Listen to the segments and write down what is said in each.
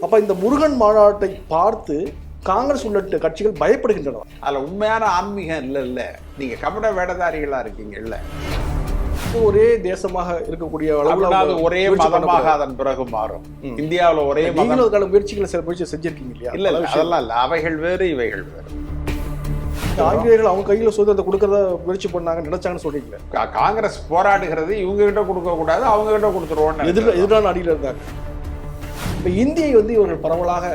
அப்போ இந்த முருகன் மாநாட்டை பார்த்து காங்கிரஸ் உள்ளிட்ட கட்சிகள் பயப்படுகின்றன. அதில் உண்மையான ஆன்மீகம் இல்லை. நீங்கள் கபட வேடதாரிகளாக இருக்கீங்க. இல்லை, ஒரே தேசமாக இருக்கக்கூடிய அளவு ஒரே மதமாக அதன் பிறகு மாறும். இந்தியாவில் ஒரே மதங்களுக்கான முயற்சிகளை சில முயற்சி செஞ்சிருக்கீங்க இல்லையா? இல்லை, அதெல்லாம் இல்லை. அவைகள் வேறு, இவைகள் வேறு. ஆங்கிலேயர்கள் அவங்க கையில் சுதந்திரத்தை கொடுக்கறத முயற்சி பண்ணாங்க நினைச்சாங்கன்னு சொல்றீங்களே. காங்கிரஸ் போராடுகிறது இவங்க கிட்ட கொடுக்க கூடாது, அவங்க கிட்ட கொடுத்துருவோம் எதிரான அடியில் இருந்தாங்க. இப்போ இந்தியை இவர்கள் பரவலாக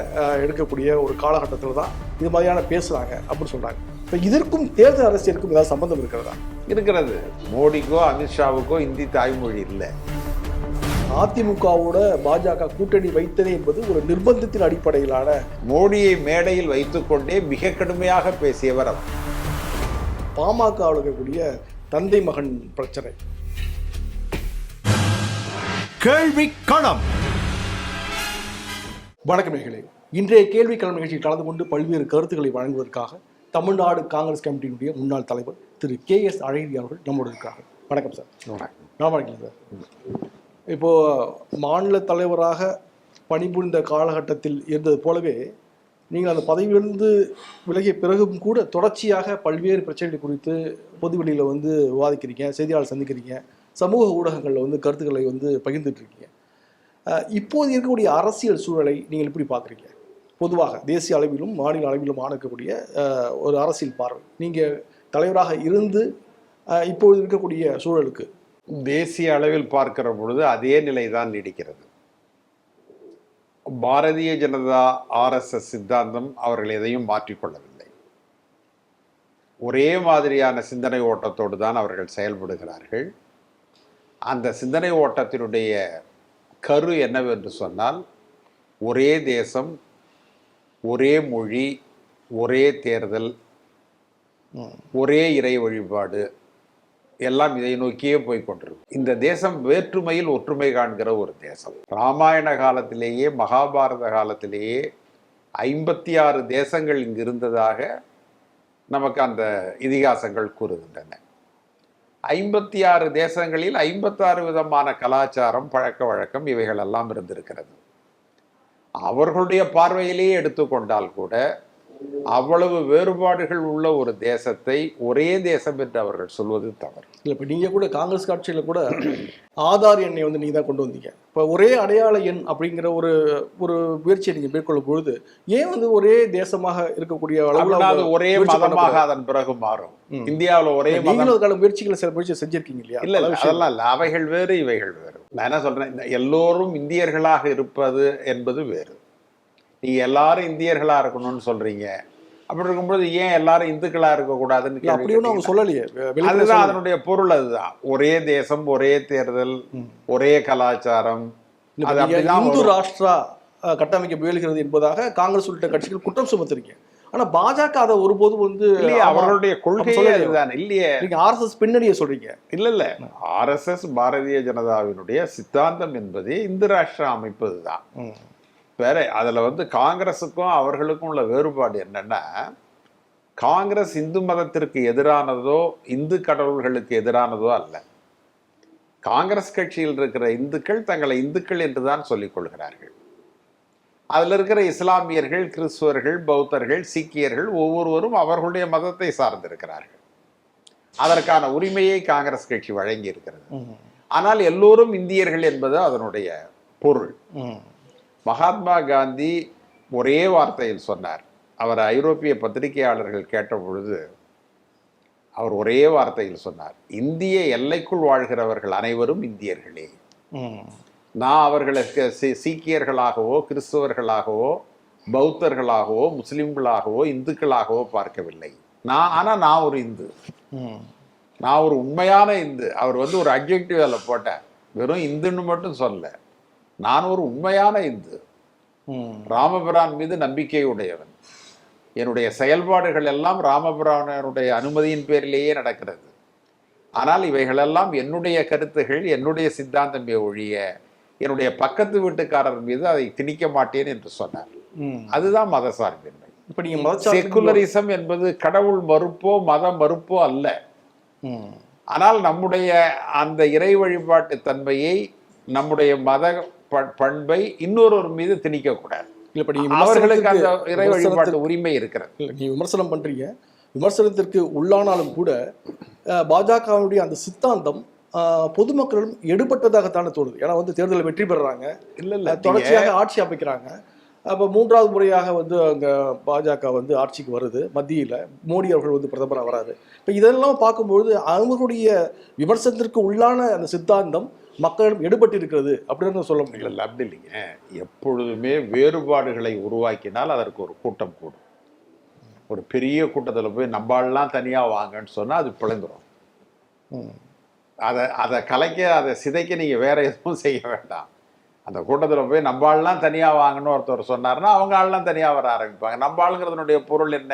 எடுக்கக்கூடிய ஒரு காலகட்டத்தில் தான் இது மாதிரியான பேசுறாங்க அப்படின்னு சொல்றாங்க. இப்போ இதற்கும் தேர்தல் அரசியலுக்கும் ஏதாவது சம்பந்தம் இருக்கிறதா? இருக்கிறது. மோடிக்கோ அமித்ஷாவுக்கோ இந்தி தாய்மொழி இல்லை. அதிமுகவோட பாஜக கூட்டணி வைத்ததே என்பது ஒரு நிர்பந்தத்தின் அடிப்படையிலான. மோடியை மேடையில் வைத்துக்கொண்டே மிக கடுமையாக பேசியவர் அவர். பாமகவில் இருக்கக்கூடிய தந்தை மகன் பிரச்சனை. கேள்வி களம். வணக்கம் நேயர்களே, இன்றைய கேள்வி களம் நிகழ்ச்சியில் கலந்து கொண்டு பல்வேறு கருத்துக்களை வழங்குவதற்காக தமிழ்நாடு காங்கிரஸ் கமிட்டியினுடைய முன்னாள் தலைவர் திரு KS அழகிரி அவர்கள் நம்மோடு இருக்காங்க. வணக்கம் சார். வணக்கம் சார். இப்போது மாநில தலைவராக பணிபுரிந்த காலகட்டத்தில் இருந்தது போலவே நீங்கள் அந்த பதவியிலிருந்து விலகிய பிறகும் கூட தொடர்ச்சியாக பல்வேறு பிரச்சனைகள் குறித்து பொதுவெளியில் விவாதிக்கிறீங்க, செய்தியாளர் சந்திக்கிறீங்க, சமூக ஊடகங்களில் கருத்துக்களை பகிர்ந்துட்டுருக்கீங்க. இப்போது இருக்கக்கூடிய அரசியல் சூழலை நீங்கள் எப்படி பார்க்குறீங்க? பொதுவாக தேசிய அளவிலும் மாநில அளவிலும் இருக்கக்கூடிய ஒரு அரசியல் பார்வை, நீங்கள் தலைவராக இருந்து இப்போது இருக்கக்கூடிய சூழலுக்கு தேசிய அளவில் பார்க்கிற பொழுது அதே நிலைதான் நீடிக்கிறது. பாரதிய ஜனதா RSS சித்தாந்தம் அவர்கள் எதையும் மாற்றிக்கொள்ளவில்லை. ஒரே மாதிரியான சிந்தனை ஓட்டத்தோடு தான் அவர்கள் செயல்படுகிறார்கள். அந்த சிந்தனை ஓட்டத்தினுடைய கரு என்னவென்று சொன்னால், ஒரே தேசம், ஒரே மொழி, ஒரே தேர்தல், ஒரே இறை வழிபாடு, எல்லாம் இதை நோக்கியே போய்கொண்டிருக்கும். இந்த தேசம் வேற்றுமையில் ஒற்றுமை காண்கிற ஒரு தேசம். ராமாயண காலத்திலேயே, மகாபாரத காலத்திலேயே 56 தேசங்கள் இங்கு இருந்ததாக நமக்கு அந்த இதிகாசங்கள் கூறுகின்றன. 56 தேசங்களில் 56 விதமான கலாச்சாரம், பழக்க வழக்கம் இவைகளெல்லாம் இருந்திருக்கிறது. அவர்களுடைய பார்வையிலேயே எடுத்துக்கொண்டால் கூட அவ்வளவு வேறுபாடுகள் உள்ள ஒரு தேசத்தை ஒரே தேசம் என்று அவர்கள் சொல்வது தவறு. இல்லை, இப்போ நீங்கள் கூட காங்கிரஸ் கட்சியில் கூட ஆதார் எண்ணை நீங்கள் தான் கொண்டு வந்தீங்க. இப்போ ஒரே அடையாள எண் அப்படிங்கிற ஒரு முயற்சியை நீங்கள் மேற்கொள்ளும் பொழுது ஏன் ஒரே தேசமாக இருக்கக்கூடிய அளவில் ஒரே மதமாக அதன் பிறகு மாறும். இந்தியாவில் ஒரே மதங்களுக்கான முயற்சிகளை சில முயற்சி செஞ்சிருக்கீங்க இல்லையா? இல்லை, அதெல்லாம் இல்லை. அவைகள் வேறு, இவைகள் வேறு. நான் என்ன சொல்றேன், எல்லோரும் இந்தியர்களாக இருப்பது என்பது வேறு. நீங்க எல்லாரும் இந்தியர்களா இருக்கணும்னு சொல்றீங்க. அப்படி இருக்கும்போது ஏன் எல்லாரும் இந்துக்களா இருக்கக்கூடாதுன்னு அவங்க சொல்லலையே. அதுதான் அதனுடைய பொருள். அதுதான் ஒரே தேசம், ஒரே தேர்தல், ஒரே கலாச்சாரம். இந்து ராஷ்டிரா கட்டமைக்க முயல்கிறது என்பதாக காங்கிரஸ் உள்ளிட்ட கட்சிகள் குற்றம் சுமத்திருக்கீங்க. ஆனா பாஜக அதை ஒருபோதும் அவர்களுடைய கொள்கை அதுதான் இல்லையே. நீங்க RSS பின்னணியை சொல்றீங்க. இல்ல, RSS பாரதிய ஜனதாவினுடைய சித்தாந்தம் என்பதே இந்து ராஷ்டிரா அமைப்பதுதான். வேற அதில் காங்கிரஸுக்கும் அவர்களுக்கும் உள்ள வேறுபாடு என்னன்னா, காங்கிரஸ் இந்து மதத்திற்கு எதிரானதோ இந்து கடவுள்களுக்கு எதிரானதோ அல்ல. காங்கிரஸ் கட்சியில் இருக்கிற இந்துக்கள் தங்களை இந்துக்கள் என்றுதான் சொல்லிக் கொள்கிறார்கள். அதில் இருக்கிற இஸ்லாமியர்கள், கிறிஸ்துவர்கள், பௌத்தர்கள், சீக்கியர்கள் ஒவ்வொருவரும் அவர்களுடைய மதத்தை சார்ந்திருக்கிறார்கள். அதற்கான உரிமையை காங்கிரஸ் கட்சி வழங்கி இருக்கிறது. ஆனால் எல்லோரும் இந்தியர்கள் என்பது அதனுடைய பொருள். மகாத்மா காந்தி ஒரே வார்த்தையில் சொன்னார். அவர் ஐரோப்பிய பத்திரிகையாளர்கள் கேட்ட பொழுது அவர் ஒரே வார்த்தையில் சொன்னார், இந்திய எல்லைக்குள் வாழ்கிறவர்கள் அனைவரும் இந்தியர்களே. நான் அவர்களுக்கு சீக்கியர்களாகவோ, கிறிஸ்தவர்களாகவோ, பௌத்தர்களாகவோ, முஸ்லிம்களாகவோ, இந்துக்களாகவோ பார்க்கவில்லை. நான் ஒரு இந்து, நான் ஒரு உண்மையான இந்து. அவர் ஒரு அட்ஜெக்டிவ் அதில் போட்டார், வெறும் இந்துன்னு மட்டும் சொல்ல. நான் ஒரு உண்மையான இந்து, ராமபிரான் மீது நம்பிக்கை உடையவன். என்னுடைய செயல்பாடுகள் எல்லாம் ராமபிரானுடைய அனுமதியின் பேரிலேயே நடக்கிறது. ஆனால் இவைகளெல்லாம் என்னுடைய கருத்துகள், என்னுடைய சித்தாந்தமே ஒழிய என்னுடைய பக்கத்து வீட்டுக்காரர் மீது அதை திணிக்க மாட்டேன் என்று சொன்னார். அதுதான் மத சார்பின்மை. இப்ப நீங்க செக்குலரிசம் என்பது கடவுள் மறுப்போ மத மறுப்போ அல்ல. ஆனால் நம்முடைய அந்த இறை வழிபாட்டு தன்மையை, நம்முடைய மத பண்பை இன்னொருவர் மீது திணிக்க கூடாது. இல்ல இப்ப நீங்க அவர்களுக்கு அந்த இறை வழிபாட்டு விமர்சனத்திற்கு உரிமை இருக்கிறது. இல்ல நீங்க விமர்சனம் பண்றீங்க, விமர்சனத்திற்கு உள்ளானாலும் கூட பாஜகவுடைய அந்த சித்தாந்தம் பொதுமக்களிடம் எடுபட்டதாகத்தானே தோணுது. ஏன்னா வந்து தேர்தலில் வெற்றி பெறுறாங்க, இல்ல தொடர்ச்சியாக ஆட்சி அமைக்கிறாங்க. அப்போ 3வது முறையாக வந்து அங்கே பாஜக வந்து ஆட்சிக்கு வருது, மத்தியில் மோடி அவர்கள் வந்து பிரதமராக வராது. இப்போ இதெல்லாம் பார்க்கும்பொழுது அவங்களுடைய விமர்சனத்திற்கு உள்ளான அந்த சித்தாந்தம் மக்களிடம் எடுபட்டு இருக்கிறது அப்படின்னு சொல்ல முடியல. இல்ல அப்படி இல்லைங்க. எப்பொழுதுமே வேறுபாடுகளை உருவாக்கினால் அதற்கு ஒரு கூட்டம் கூடும். ஒரு பெரிய கூட்டத்தில் போய் நம்பாலாம் தனியாக வாங்கன்னு சொன்னால் அது பிளந்துடும். அதை கலைக்க, அதை சிதைக்க நீங்கள் வேற எதுவும் செய்ய வேண்டாம். அந்த கூட்டத்தில் போய் நம்பாலாம் தனியாக வாங்கன்னு ஒருத்தர் சொன்னார்னா அவங்க ஆள்லாம் தனியாக வர ஆரம்பிப்பாங்க. நம்பாளுங்கிறதுனுடைய பொருள் என்ன?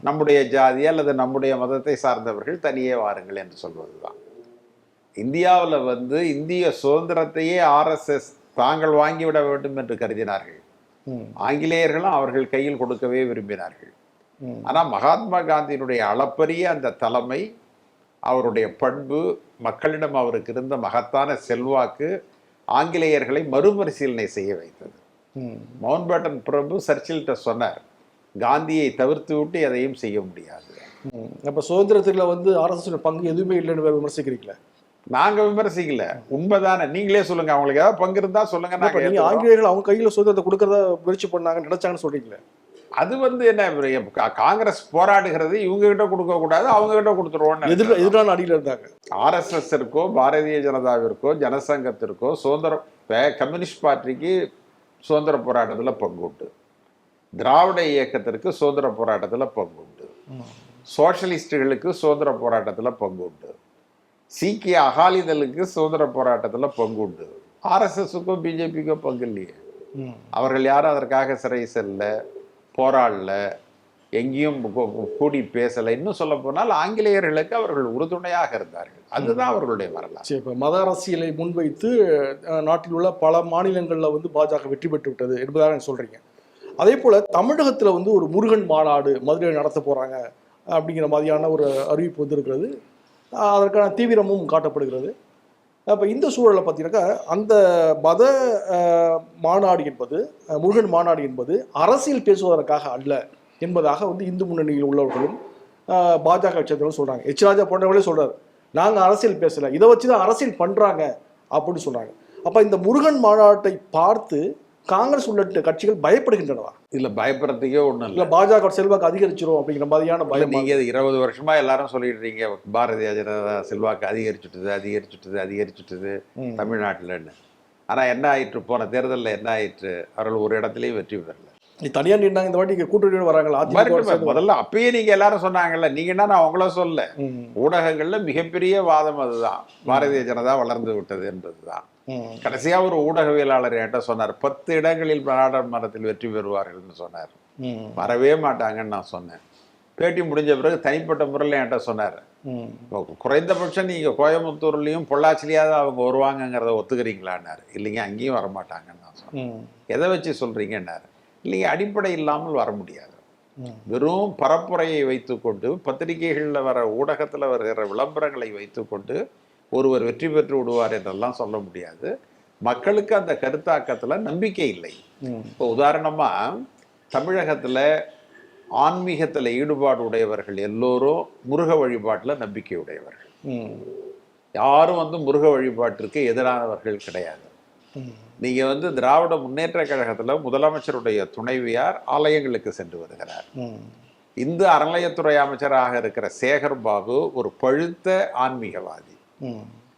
நம்முடைய ஜாதி அல்லது நம்முடைய மதத்தை சார்ந்தவர்கள் தனியே வாருங்கள் என்று சொல்வது தான். இந்தியாவில் வந்து இந்திய சுதந்திரத்தையே RSS தாங்கள் வாங்கிவிட வேண்டும் என்று கருதினார்கள். ஆங்கிலேயர்களும் அவர்கள் கையில் கொடுக்கவே விரும்பினார்கள். ஆனால் மகாத்மா காந்தியினுடைய அளப்பரிய அந்த தலைமை, அவருடைய பண்பு, மக்களிடம் அவருக்கு இருந்த மகத்தான செல்வாக்கு ஆங்கிலேயர்களை மறுபரிசீலனை செய்ய வைத்தது. மவுண்ட் பேட்டன் பிரபு சர்ச்சில்கிட்ட சொன்னார், காந்தியை தவிர்த்து விட்டு எதையும் செய்ய முடியாது. அப்போ சுதந்திரத்தில் வந்து RSS பங்கு எதுவுமே இல்லைன்னு விமர்சிக்கிறீங்களா? நாங்க விமர்சிக்கல, உண்மைதானே. நீங்களே சொல்லுங்க, அவங்களுக்கு ஏதாவது பங்கு இருந்தா சொல்லுங்க. நீங்க ஆங்கிலேயர்கள் அவங்க கையில சுதந்திரத்தை கொடுக்கறத முயற்சி பண்ணாங்க நினைச்சாங்கன்னு சொல்றீங்களே. அது வந்து என்ன, காங்கிரஸ் போராடுகிறது, இவங்க கிட்ட கொடுக்க கூடாது, அவங்க கிட்ட கொடுத்துருவோம். எதிரான அடியில் இருந்தாங்க. RSSற்கோ பாரதிய ஜனதாவிற்கோ ஜனசங்கத்திற்கோ சுதந்திரம், கம்யூனிஸ்ட் பார்ட்டிக்கு சுதந்திர போராட்டத்தில் பங்கு உண்டு, திராவிட இயக்கத்திற்கு சுதந்திர போராட்டத்தில் பங்கு உண்டு, சோஷலிஸ்டுகளுக்கு சுதந்திர போராட்டத்தில் பங்கு உண்டு, சீக்கிய அகாலிதளுக்கு சுதந்திர போராட்டத்தில் பங்கு உண்டு. RSSக்கோ பிஜேபிக்கோ பங்கு இல்லையே. அவர்கள் யாரும் அதற்காக சிறை செல்ல, போராடல, எங்கேயும் கூடி பேசலை. இன்னும் சொல்ல போனால் ஆங்கிலேயர்களுக்கு அவர்கள் உறுதுணையாக இருந்தார்கள். அதுதான் அவர்களுடைய வரலாறு. சரி, இப்போ மத அரசியலை முன்வைத்து நாட்டில் உள்ள பல மாநிலங்களில் வந்து பாஜக வெற்றி பெற்று விட்டது என்பதாக சொல்றீங்க. அதே போல தமிழகத்தில் வந்து ஒரு முருகன் மாநாடு மதுரையில் நடத்த போறாங்க அப்படிங்கிற மாதிரியான ஒரு அறிவிப்பு வந்திருக்கிறது. அதற்கான தீவிரமும் காட்டப்படுகிறது. அப்போ இந்த சூழலை பார்த்தீங்கன்னாக்கா அந்த மத மாநாடு என்பது, முருகன் மாநாடு என்பது அரசியல் பேசுவதற்காக அல்ல என்பதாக வந்து இந்து முன்னணியில் உள்ளவர்களும் பாஜக சேர்ந்தவர்களும் சொல்கிறாங்க. ராஜா போன்றவர்களே சொல்கிறார், நாங்கள் அரசியல் பேசலை, இதை வச்சு தான் அரசியல் பண்ணுறாங்க அப்படின்னு சொல்கிறாங்க. அப்போ இந்த முருகன் மாநாட்டை பார்த்து காங்கிரஸ் உள்ளிட்ட கட்சிகள் பயப்படுகின்றனவா? இல்லை, பயப்படுறதுக்கே ஒன்றும் இல்லை. பாஜக செல்வாக்கு அதிகரிச்சிடும் அப்படிங்கிற மாதிரியான பயம். நீங்கள் 20 வருஷமா எல்லாரும் சொல்லிடுறீங்க, பாரதிய ஜனதா செல்வாக்கு அதிகரிச்சுட்டுது தமிழ்நாட்டில்னு. ஆனால் என்ன ஆயிற்று? போன தேர்தலில் என்ன ஆயிற்று? அவர்கள் ஒரு இடத்துலையும் வெற்றி பெறல. தனியாக நின்றாங்க. இந்த வாட்டி கூட்டணியோடு வராங்களா? முதல்ல அப்பயே நீங்க எல்லாரும் சொன்னாங்கல்ல, நீங்கன்னா நான் அவங்கள சொல்ல, ஊடகங்கள்ல மிகப்பெரிய வாதம் அதுதான், பாரதிய ஜனதா வளர்ந்து விட்டது என்பதுதான். கடைசியா ஒரு ஊடகவியலாளர் என்கிட்ட சொன்னார், 10 இடங்களில் நாடாளுமன்றத்தில் வெற்றி பெறுவார்கள்னு சொன்னார். வரவே மாட்டாங்கன்னு நான் சொன்னேன். பேட்டி முடிஞ்ச பிறகு தனிப்பட்ட முறையில் என்கிட்ட சொன்னார், குறைந்தபட்சம் நீங்க கோயம்புத்தூர்லயும் பொள்ளாச்சிலையாவது அவங்க வருவாங்கங்கிறத ஒத்துக்கிறீங்களான்னாரு. இல்லைங்க, அங்கேயும் வரமாட்டாங்கன்னு நான் சொன்னேன். எதை வச்சு சொல்றீங்கன்னாரு. இல்லைங்க, அடிப்படை இல்லாமல் வர முடியாது. வெறும் பரப்புரையை வைத்துக்கொண்டு, பத்திரிகைகளில் வர, ஊடகத்தில் வருகிற விளம்பரங்களை வைத்துக்கொண்டு ஒருவர் வெற்றி பெற்று விடுவார் என்றெல்லாம் சொல்ல முடியாது. மக்களுக்கு அந்த கருத்தாக்கத்தில் நம்பிக்கை இல்லை. இப்போ உதாரணமா தமிழகத்தில் ஆன்மீகத்தில் ஈடுபாடு உடையவர்கள் எல்லோரும் முருக வழிபாட்டில் நம்பிக்கை உடையவர்கள். யாரும் வந்து முருக வழிபாட்டிற்கு எதிரானவர்கள் கிடையாது. நீங்க வந்து திராவிட முன்னேற்ற கழகத்துல முதலமைச்சருடைய துணைவியார் ஆலயங்களுக்கு சென்று வருகிறார். இந்து அறநிலையத்துறை அமைச்சராக இருக்கிற சேகர் பாபு ஒரு பழுத்த ஆன்மீகவாதி.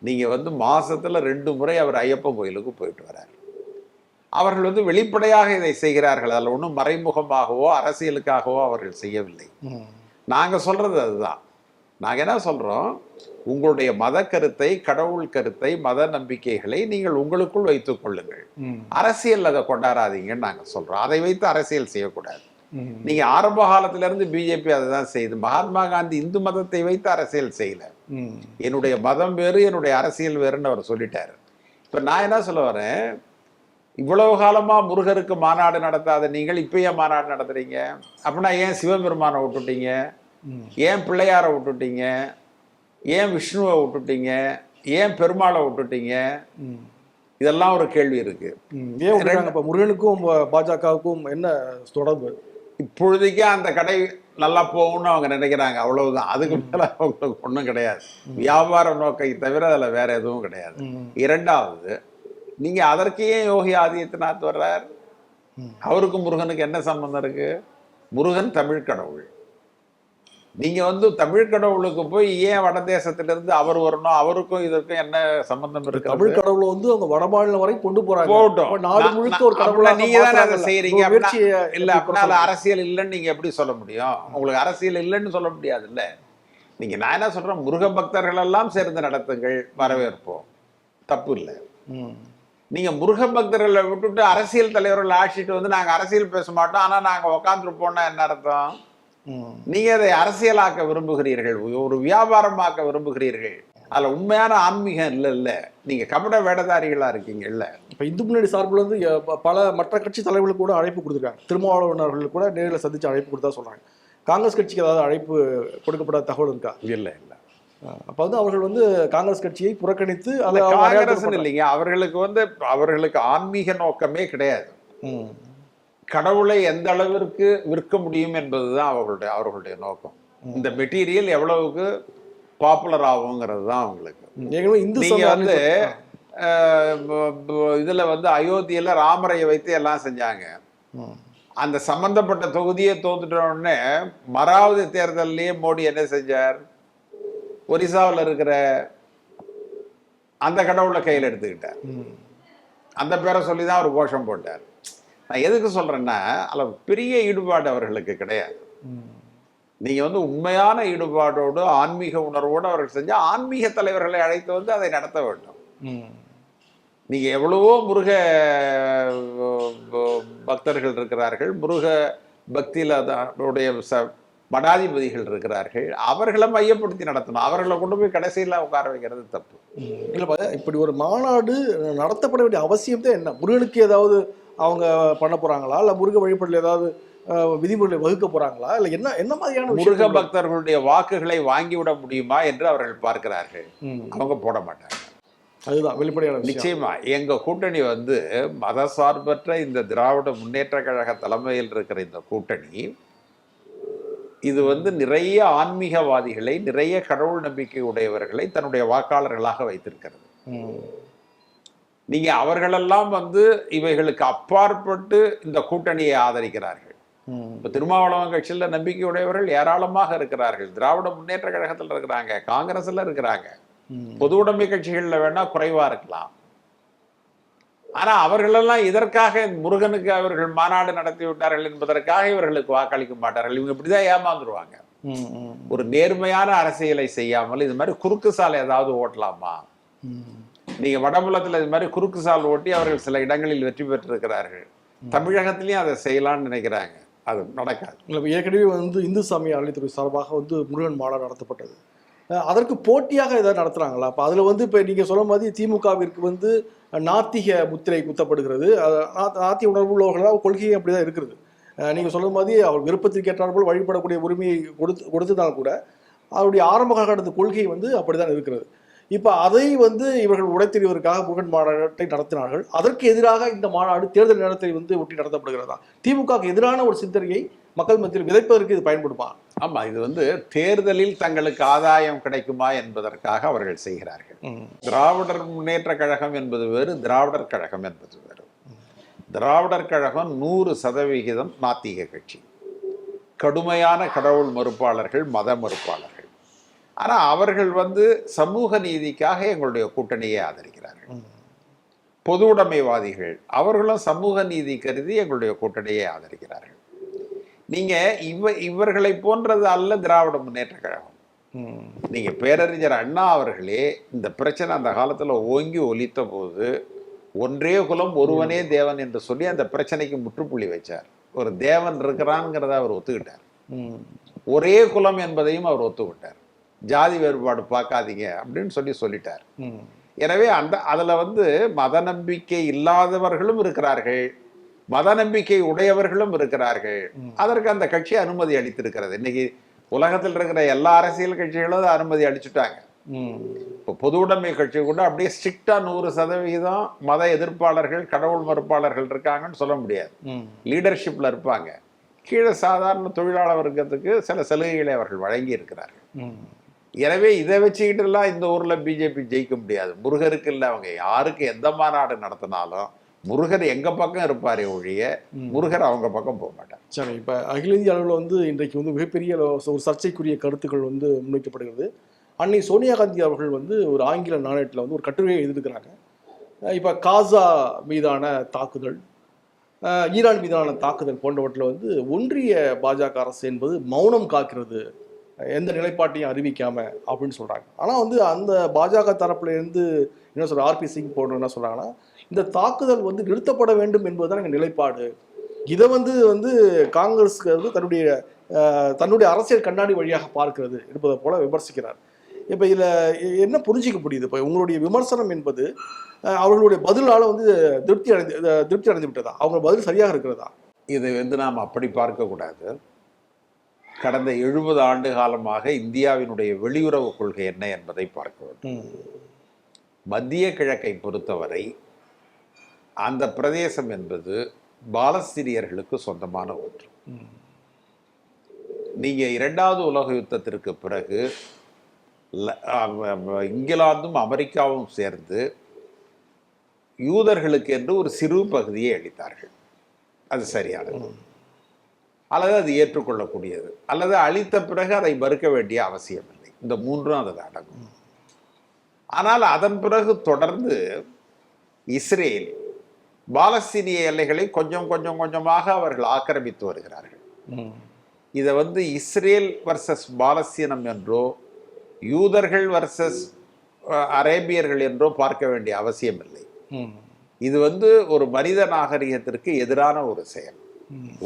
நீங்க வந்து மாசத்துல 2 முறை அவர் ஐயப்பன் கோயிலுக்கு போயிட்டு வர்றார். அவர்கள் வந்து வெளிப்படையாக இதை செய்கிறார்கள். அதில் ஒன்றும் மறைமுகமாகவோ அரசியலுக்காகவோ அவர்கள் செய்யவில்லை. நாங்க சொல்றது அதுதான். நாங்க என்ன சொல்றோம், உங்களுடைய மத கருத்தை, கடவுள் கருத்தை, மத நம்பிக்கைகளை நீங்கள் உங்களுக்குள் வைத்துக் கொள்ளுங்கள், அரசியல் அதை கொண்டாடாதீங்கன்னு நாங்க சொல்றோம். அதை வைத்து அரசியல் செய்யக்கூடாது. நீங்க ஆரம்ப காலத்திலிருந்து பிஜேபி அதை தான் செய்யுது. மகாத்மா காந்தி இந்து மதத்தை வைத்து அரசியல் செய்யல. என்னுடைய மதம் வேறு, என்னுடைய அரசியல் வேறுன்னு அவர் சொல்லிட்டாரு. இப்ப நான் என்ன சொல்ல வரேன், இவ்வளவு காலமா முருகருக்கு மாநாடு நடத்தாத நீங்கள் இப்ப ஏன் மாநாடு நடத்துறீங்க? அப்படின்னா ஏன் சிவபெருமானை விட்டுட்டீங்க? ஏன் பிள்ளையாரை விட்டுட்டீங்க? ஏன் விஷ்ணுவை விட்டுட்டீங்க? ஏன் பெருமாளை விட்டுட்டீங்க? இதெல்லாம் ஒரு கேள்வி இருக்கு. ஏன் விடுறாங்க? இப்போ முருகனுக்கும் பாஜகவுக்கும் என்ன தொடர்பு? இப்பொழுதைக்கு அந்த கடை நல்லா போகும்னு அவங்க நினைக்கிறாங்க, அவ்வளவுதான். அதுக்கு மேல அவங்களுக்கு ஒன்றும் கிடையாது. வியாபார நோக்கை தவிர அதுல வேற எதுவும் கிடையாது. இரண்டாவது, நீங்க அதற்கு ஏன் யோகி ஆதித்யநாத் வர்றார்? அவருக்கும் முருகனுக்கு என்ன சம்பந்தம் இருக்கு? முருகன் தமிழ் கடவுள். நீங்க வந்து தமிழ் கடவுளுக்கு போய் ஏன் வட தேசத்திலிருந்து அவர் வரணும்? அவருக்கும் இதற்கும் என்ன சம்பந்தம் இருக்கு? தமிழ் கடவுளை வந்து அவங்க வடமாநிலம் வரை கொண்டு போறாங்க. போட்டோம். நாடு முழுக்க ஒரு கடவுளா நீங்க தானே அதை செய்யறீங்க. இல்ல இல்ல அப்படின்னால அரசியல் இல்லைன்னு நீங்க எப்படி சொல்ல முடியும்? உங்களுக்கு அரசியல் இல்லைன்னு சொல்ல முடியாது இல்ல. நீங்க நான் என்ன சொல்றேன், முருக பக்தர்கள் எல்லாம் சேர்ந்து நடத்துங்கள், வரவேற்போம், தப்பு இல்லை. நீங்க முருக பக்தர்களை விட்டுட்டு அரசியல் தலைவர்கள் ஆட்சிட்டு வந்து நாங்க அரசியல் பேச மாட்டோம், ஆனா நாங்க உக்காந்துருப்போம்னா என்ன அர்த்தம்? நீங்க அதை அரசியலாக்க விரும்புகிறீர்கள், ஒரு வியாபாரமாக்க விரும்புகிறீர்கள். அதுல உண்மையான ஆன்மீகம் இல்ல. நீங்க கபட வேடதாரிகளா இருக்கீங்க இல்ல. இப்ப இந்து முன்னணி சார்பில் வந்து பல மற்ற கட்சி தலைவர்களுக்கு கூட அழைப்பு கொடுத்துருக்காங்க. திருமாவளவர்கள் கூட நேரில் சந்திச்சு அழைப்பு கொடுத்தா சொல்றாங்க. காங்கிரஸ் கட்சிக்கு ஏதாவது அழைப்பு கொடுக்கப்பட்ட தகவல் இருக்கா? இல்ல. அப்ப வந்து அவர்கள் வந்து காங்கிரஸ் கட்சியை புறக்கணித்து காங்கிரஸ் இல்லைங்க, அவர்களுக்கு ஆன்மீக நோக்கமே கிடையாது. கடவுளை எந்த அளவிற்கு விற்க முடியும் என்பதுதான் அவர்களுடைய நோக்கம். இந்த மெட்டீரியல் எவ்வளவுக்கு பாப்புலர் ஆகுங்கிறது தான் அவங்களுக்கு. நீங்க வந்து இதுல வந்து அயோத்தியில ராமரை வைத்து எல்லாம் செஞ்சாங்க. அந்த சம்பந்தப்பட்ட தொகுதியை தோத்துட்ட உடனே மறாவது தேர்தலையே மோடி என்ன செஞ்சார்? ஒரிசாவில் இருக்கிற அந்த கடவுளை கையில் எடுத்துக்கிட்டார். அந்த பேரை சொல்லிதான் அவர் கோஷம் போட்டார். நான் எதுக்கு சொல்றேன்னா, அதில் பெரிய ஈடுபாடு அவர்களுக்கு கிடையாது. நீங்க வந்து உண்மையான ஈடுபாடோடு ஆன்மீக உணர்வோடு அவர்கள் செஞ்சா ஆன்மீக தலைவர்களை அழைத்து வந்து அதை நடத்த வேண்டும். நீங்க எவ்வளவோ முருக பக்தர்கள் இருக்கிறார்கள், முருக பக்தியில மடாதிபதிகள் இருக்கிறார்கள். அவர்களை மையப்படுத்தி நடத்தணும். அவர்களை கொண்டு போய் கடைசியில் உட்கார வைக்கிறது தப்பு. இல்லை, இப்படி ஒரு மாநாடு நடத்தப்பட வேண்டிய அவசியம் தான் என்ன? முருகனுக்கு ஏதாவது அவங்க பண்ண போறாங்களா, இல்ல முருக வழிபாட்டில் ஏதாவது விதிமுறைகளை வகுக்க போறாங்களா, இல்ல என்ன மாதிரியான முருக பக்தர்களுடைய வாக்குகளை வாங்கிவிட முடியுமா என்று அவர்கள் பார்க்கிறார்கள். அவங்க போட மாட்டாங்க. அதுதான் வெளிப்படையான நிச்சயமா. எங்க கூட்டணி வந்து மதசார்பற்ற இந்த திராவிட முன்னேற்ற கழக தலைமையில் இருக்கிற இந்த கூட்டணி இது வந்து நிறைய ஆன்மீகவாதிகளை, நிறைய கடவுள் நம்பிக்கை உடையவர்களை தன்னுடைய வாக்காளர்களாக வைத்திருக்கிறது. நீங்க அவர்களெல்லாம் வந்து இவைகளுக்கு அப்பாற்பட்டு இந்த கூட்டணியை ஆதரிக்கிறார்கள். இப்ப திருமாவளவன் கட்சியில நம்பிக்கையுடையவர்கள் ஏராளமாக இருக்கிறார்கள். திராவிட முன்னேற்ற கழகத்தில் இருக்கிறாங்க, காங்கிரஸ்ல இருக்கிறாங்க. பொது உடைமை கட்சிகள்ல வேணா குறைவா இருக்கலாம். ஆனா அவர்களெல்லாம் இதற்காக முருகனுக்கு அவர்கள் மாநாடு நடத்தி விட்டார்கள் என்பதற்காக இவர்களுக்கு வாக்களிக்க மாட்டார்கள். இவங்க இப்படிதான் ஏமாந்துருவாங்க. ஒரு நேர்மையான அரசியலை செய்யாமல் இது மாதிரி குறுக்கு சாலை ஏதாவது ஓட்டலாமா? நீங்க வடபுலத்துல இது மாதிரி குறுக்கு சால் ஓட்டி அவர்கள் சில இடங்களில் வெற்றி பெற்றிருக்கிறார்கள். தமிழகத்திலையும் அதை செய்யலாம்னு நினைக்கிறாங்க. அது நடக்காது. ஏற்கனவே வந்து இந்து சமய அறநிலையத்துறை சார்பாக வந்து முருகன் மாநாடு நடத்தப்பட்டது. அதற்கு போட்டியாக ஏதாவது நடத்துறாங்களா? அப்போ அதில் வந்து இப்போ நீங்கள் சொல்ல மாதிரி திமுகவிற்கு வந்து நாத்திக முத்திரை குத்தப்படுகிறது. நாத்திக உணர்வு உள்ளவர்களாக கொள்கையை அப்படி தான் இருக்கிறது. நீங்கள் சொல்ல மாதிரி அவர் விருப்பத்திற்கு ஏற்றாற்போல் வழிபடக்கூடிய உரிமையை கொடுத்ததால் கூட அவருடைய ஆரம்ப காலகட்டத்து கொள்கை வந்து அப்படி தான் இருக்கிறது. இப்போ அதை வந்து இவர்கள் உடைத்தெறிவதற்காக முருகன் மாநாட்டை நடத்தினார்கள். அதற்கு எதிராக இந்த மாநாடு தேர்தல் நேரத்தை வந்து ஒட்டி நடத்தப்படுகிறதா? திமுகவுக்கு எதிரான ஒரு சிந்தனையை மக்கள் மத்தியில் விதைப்பதற்கு இது பயன்படுமா? ஆமா, இது வந்து தேர்தலில் தங்களுக்கு ஆதாயம் கிடைக்குமா என்பதற்காக அவர்கள் செய்கிறார்கள். திராவிடர் முன்னேற்ற கழகம் என்பது வேறு, திராவிடர் கழகம் என்பது வேறு. திராவிடர் கழகம் 100% நாத்திக கட்சி, கடுமையான கடவுள் மறுப்பாளர்கள், மத மறுப்பாளர்கள். ஆனா அவர்கள் வந்து சமூக நீதிக்காக எங்களுடைய கூட்டணியை ஆதரிக்கிறார்கள். பொது உடைமைவாதிகள் அவர்களும் சமூக நீதி கருதி எங்களுடைய கூட்டணியை ஆதரிக்கிறார்கள். நீங்க இவர்களை போன்றது அல்ல திராவிட முன்னேற்ற கழகம். நீங்க பேரறிஞர் அண்ணா அவர்களே இந்த பிரச்சனை அந்த காலத்துல ஓங்கி ஒலித்த போது ஒன்றே குலம் ஒருவனே தேவன் என்று சொல்லி அந்த பிரச்சனைக்கு முற்றுப்புள்ளி வச்சார். ஒரு தேவன் இருக்கிறான்ங்கிறத அவர் ஒத்துக்கிட்டார். ஒரே குலம் என்பதையும் அவர் ஒத்துக்கிட்டார். ஜாதி வேறுபாடு பார்க்காதீங்க அப்படின்னு சொல்லிட்டார். எனவே அதுல வந்து மத நம்பிக்கை இல்லாதவர்களும் இருக்கிறார்கள், மத நம்பிக்கை உடையவர்களும் இருக்கிறார்கள். அதற்கு அந்த கட்சி அனுமதி அளித்திருக்கிறது. இன்னைக்கு உலகத்தில் இருக்கிற எல்லா அரசியல் கட்சிகளும் அனுமதி அளிச்சுட்டாங்க. இப்போ பொது உடைமை கட்சி கூட அப்படியே ஸ்ட்ரிக்டா 100% மத எதிர்ப்பாளர்கள் கடவுள் மறுப்பாளர்கள் இருக்காங்கன்னு சொல்ல முடியாது. லீடர்ஷிப்ல இருப்பாங்க. கீழே சாதாரண தொழிலாளர் வர்க்கத்துக்கு சில சலுகைகளை அவர்கள் வழங்கி இருக்கிறார்கள். எனவே இதை வச்சுக்கிட்டுலாம் இந்த ஊர்ல பிஜேபி ஜெயிக்க முடியாது. முருகருக்கு இல்லை, அவங்க யாருக்கு எந்த மாநாடு நடத்தினாலும் முருகர் எங்க பக்கம் இருப்பாரே ஒழிய முருகர் அவங்க பக்கம் போக மாட்டார். சரி, இப்போ அகில இந்திய அளவில் வந்து இன்றைக்கு வந்து மிகப்பெரிய ஒரு சர்ச்சைக்குரிய கருத்துக்கள் வந்து முன்வைக்கப்படுகிறது. அன்னை சோனியா காந்தி அவர்கள் வந்து ஒரு ஆங்கில நாளேட்டில் வந்து ஒரு கட்டுரையை எழுதியிருக்கிறாங்க. இப்போ காசா மீதான தாக்குதல், ஈரான் மீதான தாக்குதல் போன்றவற்றில் வந்து ஒன்றிய பாஜக அரசு என்பது மௌனம் காக்கிறது, எந்த நிலைப்பாட்டையும் அறிவிக்காம அப்படின்னு சொல்றாங்க. ஆனால் வந்து அந்த பாஜக தரப்புல இருந்து என்ன சொல்ற ஆர்பி சிங் போன்ற என்ன சொல்றாங்கன்னா, இந்த தாக்குதல் வந்து நிறுத்தப்பட வேண்டும் என்பதுதான் எங்கள் நிலைப்பாடு. இதை வந்து காங்கிரஸ்க்கு வந்து தன்னுடைய அரசியல் கண்ணாடி வழியாக பார்க்கிறது என்பதை போல விமர்சிக்கிறார். இப்போ இதில் என்ன புரிஞ்சிக்க முடியுது? இப்போ உங்களுடைய விமர்சனம் என்பது அவர்களுடைய பதிலால் வந்து திருப்தி அடைந்து விட்டதா? அவங்க பதில் சரியாக இருக்கிறதா? இதை வந்து நாம் அப்படி பார்க்கக்கூடாது. கடந்த 70 ஆண்டு காலமாக இந்தியாவினுடைய வெளியுறவு கொள்கை என்ன என்பதை பார்க்க வேண்டும். மத்திய கிழக்கை பொறுத்தவரை அந்த பிரதேசம் என்பது பாலஸ்தீனியர்களுக்கு சொந்தமான ஒன்று. நீங்க 2வது உலக யுத்தத்திற்கு பிறகு இங்கிலாந்தும் அமெரிக்காவும் சேர்ந்து யூதர்களுக்கு என்று ஒரு சிறு பகுதியை அளித்தார்கள். அது சரியானது அல்லது அது ஏற்றுக்கொள்ளக்கூடியது, அல்லது அளித்த பிறகு அதை மறுக்க வேண்டிய அவசியம் இல்லை. இந்த மூன்றும் அதில் அடங்கும். ஆனால் அதன் பிறகு தொடர்ந்து இஸ்ரேல் பாலஸ்தீனிய எல்லைகளை கொஞ்சம் கொஞ்சமாக அவர்கள் ஆக்கிரமித்து வருகிறார்கள். இதை வந்து இஸ்ரேல் வர்சஸ் பாலஸ்தீனம் என்றோ யூதர்கள் வர்சஸ் அரேபியர்கள் என்றோ பார்க்க வேண்டிய அவசியம் இல்லை. இது வந்து ஒரு மனித நாகரிகத்திற்கு எதிரான ஒரு செயல்.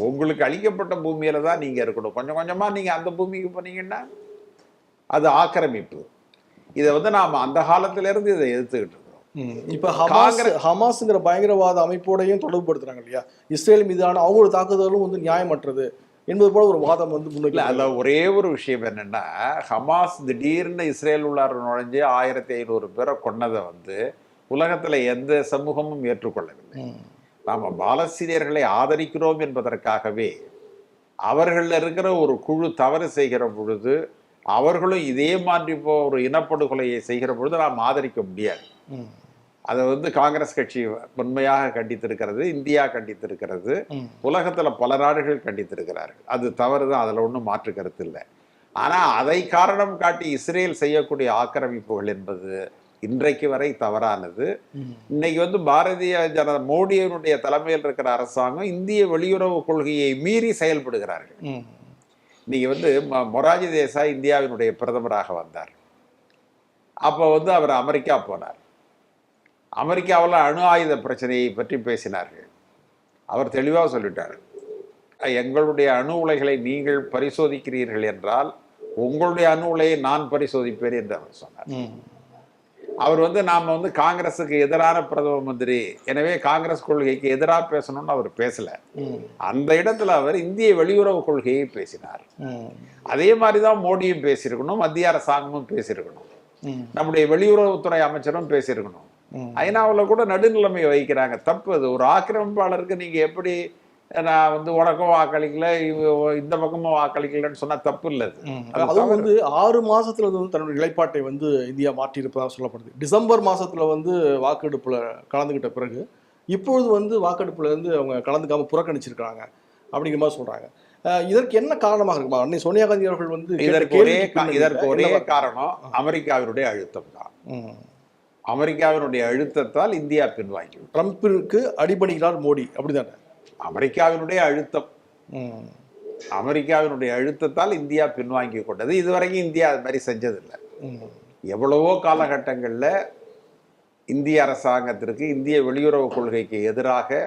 உங்களுக்கு அளிக்கப்பட்ட பூமியில தான் நீங்க இருக்கணும். கொஞ்சம் கொஞ்சமா நீங்க அந்த பூமிக்கு போனீங்கன்னா அது ஆக்கிரமிப்பு. இதை வந்து நாம அந்த காலத்துல இருந்து இதை எதிர்த்துக்கிட்டு இருக்கோம். இப்ப ஹமாஸ்ங்கிற பயங்கரவாத அமைப்போடையும் தொடர்பு படுத்துறாங்க இல்லையா? இஸ்ரேல் மீதான அவங்களோட தாக்குதலும் வந்து நியாயமற்றது என்பது போல ஒரு வாதம் வந்து முன்வைக்கல. அதுல ஒரே ஒரு விஷயம் என்னன்னா, ஹமாஸ் திடீர்னு இஸ்ரேல் உள்ளார நுழைஞ்சு 1500 பேரை கொன்னதை வந்து உலகத்துல எந்த சமூகமும் ஏற்றுக்கொள்ளவில்லை. நாம பாலஸ்தீனியர்களை ஆதரிக்கிறோம் என்பதற்காகவே அவர்கள் இருக்கிற ஒரு குழு தவறு செய்கிற பொழுது அவர்களும் இதே மாதிரி இப்போ ஒரு இனப்படுகொலையை செய்கிற பொழுது நாம் ஆதரிக்க முடியாது. அதை வந்து காங்கிரஸ் கட்சி உண்மையாக கண்டித்திருக்கிறது, இந்தியா கண்டித்திருக்கிறது, உலகத்துல பல நாடுகள் கண்டித்திருக்கிறார்கள். அது தவறுதான், அதுல ஒன்றும் மாற்று கருத்து இல்லை. ஆனா அதை காரணம் காட்டி இஸ்ரேல் செய்யக்கூடிய ஆக்கிரமிப்புகள் என்பது இன்றைக்கு வரை தவறானது. இன்னைக்கு வந்து பாரதிய ஜனதா மோடியினுடைய தலைமையில் இருக்கிற அரசாங்கம் இந்திய வெளியுறவு கொள்கையை மீறி செயல்படுகிறார்கள். இன்னைக்கு வந்து மொராஜி தேசாய் இந்தியாவினுடைய பிரதமராக வந்தார். அப்போ வந்து அவர் அமெரிக்கா போனார். அமெரிக்காவில் அணு ஆயுத பிரச்சனையை பற்றி பேசினார்கள். அவர் தெளிவாக சொல்லிட்டார், எங்களுடைய அணு உலைகளை நீங்கள் பரிசோதிக்கிறீர்கள் என்றால் உங்களுடைய அணு உலையை நான் பரிசோதிப்பேன் என்று அவர் சொன்னார். அவர் வந்து நாம வந்து காங்கிரஸுக்கு எதிரான பிரதம மந்திரி, எனவே காங்கிரஸ் கொள்கைக்கு எதிராக பேசணும்னு அவர் பேசல. அந்த இடத்துல அவர் இந்திய வெளியுறவு கொள்கையை பேசினார். அதே மாதிரிதான் மோடியும் பேசியிருக்கணும், மத்திய அரசாங்கமும் பேசியிருக்கணும், நம்முடைய வெளியுறவுத்துறை அமைச்சரும் பேசியிருக்கணும். ஐநாவில் கூட நடுநிலைமை வகிக்கிறாங்க. தப்பு அது. ஒரு ஆக்கிரமிப்பாளருக்கு நீங்க எப்படி நான் வந்து உனக்கும் வாக்களிக்கல இந்த பக்கமும் வாக்களிக்கலன்னு சொன்னா தப்பு இல்லை. அதுவும் வந்து 6 மாசத்துல வந்து தன்னுடைய நிலைப்பாட்டை வந்து இந்தியா மாற்றி இருப்பதாக சொல்லப்படுது. டிசம்பர் மாசத்துல வந்து வாக்கெடுப்புல கலந்துகிட்ட பிறகு இப்பொழுது வந்து வாக்கெடுப்புல இருந்து அவங்க கலந்துக்காம புறக்கணிச்சிருக்காங்க அப்படிங்கிற மாதிரி சொல்றாங்க. இதற்கு என்ன காரணமாக இருக்குமா? அன்னை சோனியா காந்தி அவர்கள் வந்து இதற்கு ஒரே காரணம் அமெரிக்காவினுடைய அழுத்தம் தான். அமெரிக்காவினுடைய அழுத்தத்தால் இந்தியா பின்வாங்கி ட்ரம்பிற்கு அடிபணிகிறார் மோடி, அப்படிதானே? அமெரிக்காவினுடைய அழுத்தம், அமெரிக்காவினுடைய அழுத்தத்தால் இந்தியா பின்வாங்கி கொண்டது. இதுவரைக்கும் இந்தியா அது மாதிரி செஞ்சதில்லை. எவ்வளவோ காலகட்டங்களில் இந்திய அரசாங்கத்திற்கு இந்திய வெளியுறவு கொள்கைக்கு எதிராக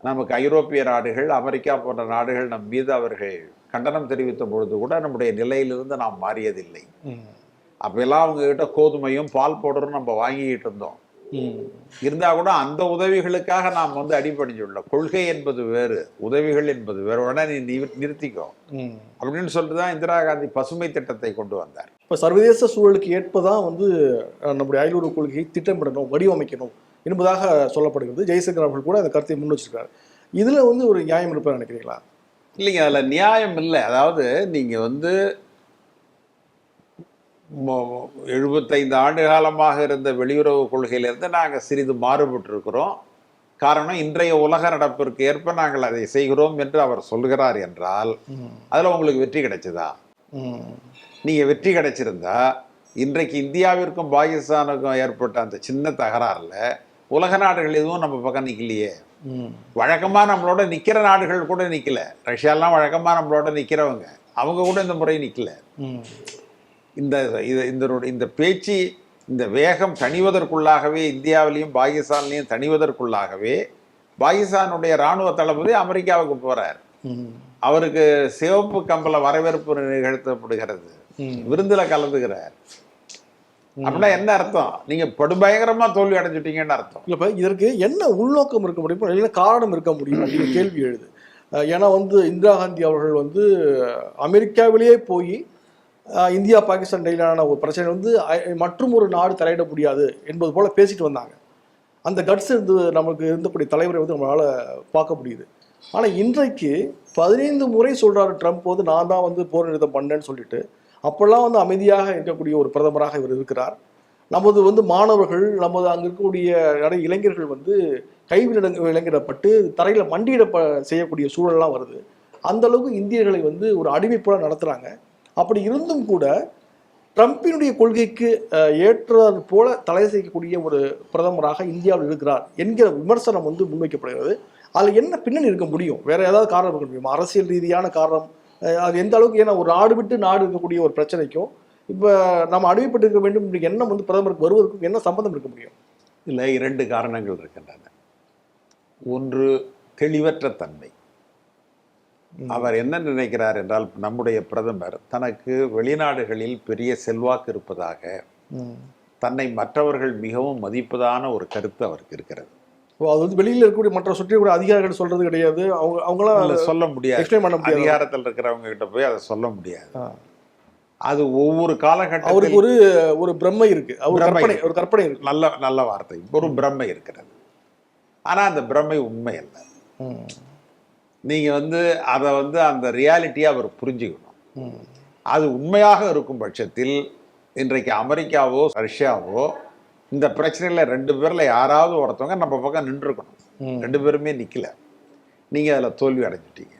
நமக்கு ஐரோப்பிய நாடுகள், அமெரிக்கா போன்ற நாடுகள் நம் மீது அவர்கள் கண்டனம் தெரிவித்த பொழுது கூட நம்முடைய நிலையிலிருந்து நாம் மாறியதில்லை. அப்பெல்லாம் அவங்க கிட்ட கோதுமையும் பால் பவுடரும் நம்ம வாங்கிக்கிட்டு இருந்தோம். இருந்தா கூட அந்த உதவிகளுக்காக நாம் வந்து அடிபணிஞ்சுள்ள கொள்கை என்பது வேறு, உதவிகள் என்பது வேறு. உடனே நீ நிறுத்திக்கோ அப்படின்னு சொல்லிட்டுதான் இந்திரா காந்தி பசுமை திட்டத்தை கொண்டு வந்தார். இப்போ சர்வதேச சூழலுக்கு ஏற்பதான் வந்து நம்முடைய அயலுறவு கொள்கையை திட்டமிடணும், வடிவமைக்கணும் என்பதாக சொல்லப்படுகிறது. ஜெய்சங்கர் அவர்கள் கூட அந்த கருத்தை முன் வச்சிருக்காரு. இதில் வந்து ஒரு நியாயம் இருப்பதாக நினைக்கிறீங்களா? இல்லைங்க, அதில் நியாயம் இல்லை. அதாவது நீங்கள் வந்து 75 ஆண்டு காலமாக இருந்த வெளியுறவு கொள்கையிலிருந்து நாங்கள் சிறிது மாறுபட்டிருக்கிறோம். காரணம், இன்றைய உலக நடப்பிற்கு ஏற்ப நாங்கள் அதை செய்கிறோம் என்று அவர் சொல்கிறார் என்றால் அதில் உங்களுக்கு வெற்றி கிடைச்சதா? நீங்கள் வெற்றி கிடைச்சிருந்தா இன்றைக்கு இந்தியாவிற்கும் பாகிஸ்தானுக்கும் ஏற்பட்ட அந்த சின்ன தகராறில் உலக நாடுகள் எதுவும் நம்ம பக்கம் நிற்கலையே. வழக்கமாக நம்மளோட நிற்கிற நாடுகள் கூட நிற்கல. ரஷ்யாலாம் வழக்கமாக நம்மளோட நிற்கிறவங்க, அவங்க கூட இந்த முறை நிற்கல. இந்த பேச்சு, இந்த வேகம் தணிவதற்குள்ளாகவே, இந்தியாவிலையும் பாகிஸ்தான்லையும் தணிவதற்குள்ளாகவே பாகிஸ்தானுடைய இராணுவ தளபதி அமெரிக்காவுக்கு போறார். அவருக்கு சிவப்பு கம்பள வரவேற்பு நிகழ்த்தப்படுகிறது, விருந்துல கலந்துகிறார். அப்படின்னா என்ன அர்த்தம்? நீங்க படுபயங்கரமா தோல்வி அடைஞ்சிட்டீங்கன்னு அர்த்தம். இல்லப்ப இதற்கு என்ன உள்நோக்கம் இருக்க முடியும், என்ன காரணம் இருக்க முடியும் அப்படிங்கிற கேள்வி எழுது. ஏன்னா வந்து இந்திரா காந்தி அவர்கள் வந்து அமெரிக்காவிலேயே போய் இந்தியா பாகிஸ்தான் இடையிலான ஒரு பிரச்சனை வந்து மற்றும் ஒரு நாடு தலையிட முடியாது என்பது போல பேசிட்டு வந்தாங்க. அந்த கட்ஸ் இருந்து நமக்கு இருந்தக்கூடிய தலைவரை வந்து நம்மளால பார்க்க முடியுது. ஆனால் இன்றைக்கு 15 முறை சொல்றாரு ட்ரம்ப் வந்து நான் தான் வந்து போர் நிறுத்தம் பண்ணேன்னு சொல்லிட்டு. அப்பெல்லாம் வந்து அமைதியாக இருக்கக்கூடிய ஒரு பிரதமராக இவர் இருக்கிறார். நமது வந்து மாணவர்கள், நமது அங்கே இருக்கக்கூடிய நிறைய இளைஞர்கள் வந்து கைவிலங்கிடப்பட்டு தரையில் மண்டியிட செய்யக்கூடிய சூழல்லாம் வருது. அந்த அளவுக்கு இந்தியர்களை வந்து ஒரு அடிமைப்போல நடத்துகிறாங்க. அப்படி இருந்தும் கூட ட்ரம்பினுடைய கொள்கைக்கு ஏற்றது போல தலை செய்யக்கூடிய ஒரு பிரதமராக இந்தியாவில் இருக்கிறார் என்கிற விமர்சனம் வந்து முன்வைக்கப்படுகிறது. அதில் என்ன பின்னணி இருக்க முடியும்? வேற ஏதாவது காரணம் இருக்க முடியும்? அரசியல் ரீதியான காரணம் அது எந்த அளவுக்கு? ஏன்னா ஒரு நாடு விட்டு நாடு இருக்கக்கூடிய ஒரு பிரச்சனைக்கும் இப்போ நம்ம அடிமைப்பட்டு இருக்க வேண்டும் என்ற எண்ணம் வந்து பிரதமருக்கு வருவதற்கும் என்ன சம்பந்தம் இருக்க முடியும்? இல்லை, 2 காரணங்கள் இருக்கின்றன. ஒன்று, தெளிவற்ற தன்மை. அவர் என்ன நினைக்கிறார் என்றால், நம்முடைய பிரதமர் தனக்கு வெளிநாடுகளில் பெரிய செல்வாக்கு இருப்பதாக, தன்னை மற்றவர்கள் மிகவும் மதிப்பதான ஒரு கருத்து அவருக்கு இருக்கிறது. அது வந்து வெளியில் இருக்கக்கூடிய மற்ற சுற்றிக்கூடிய அதிகாரிகள் சொல்றது கிடையாது. அவங்களாம் சொல்ல முடியாது. அதிகாரத்தில் இருக்கிறவங்க கிட்ட போய் அதை சொல்ல முடியாது. அது ஒவ்வொரு காலகட்டம் அவருக்கு ஒரு பிரம்மை இருக்கு, ஒரு கற்பனை இருக்கு. நல்ல நல்ல வார்த்தை, ஒரு பிரம்மை இருக்கிறது. ஆனா அந்த பிரம்மை உண்மை அல்ல. நீங்க வந்து அதை வந்து அந்த ரியாலிட்டியை அவர் புரிஞ்சுக்கணும். அது உண்மையாக இருக்கும் பட்சத்தில் இன்றைக்கு அமெரிக்காவோ ரஷ்யாவோ இந்த பிரச்சனையில் 2 பேர்ல யாராவது ஒருத்தவங்க நம்ம பக்கம் நின்றுருக்கணும். 2 பேருமே நிக்கல. நீங்க அதில் தோல்வி அடைஞ்சிட்டீங்க.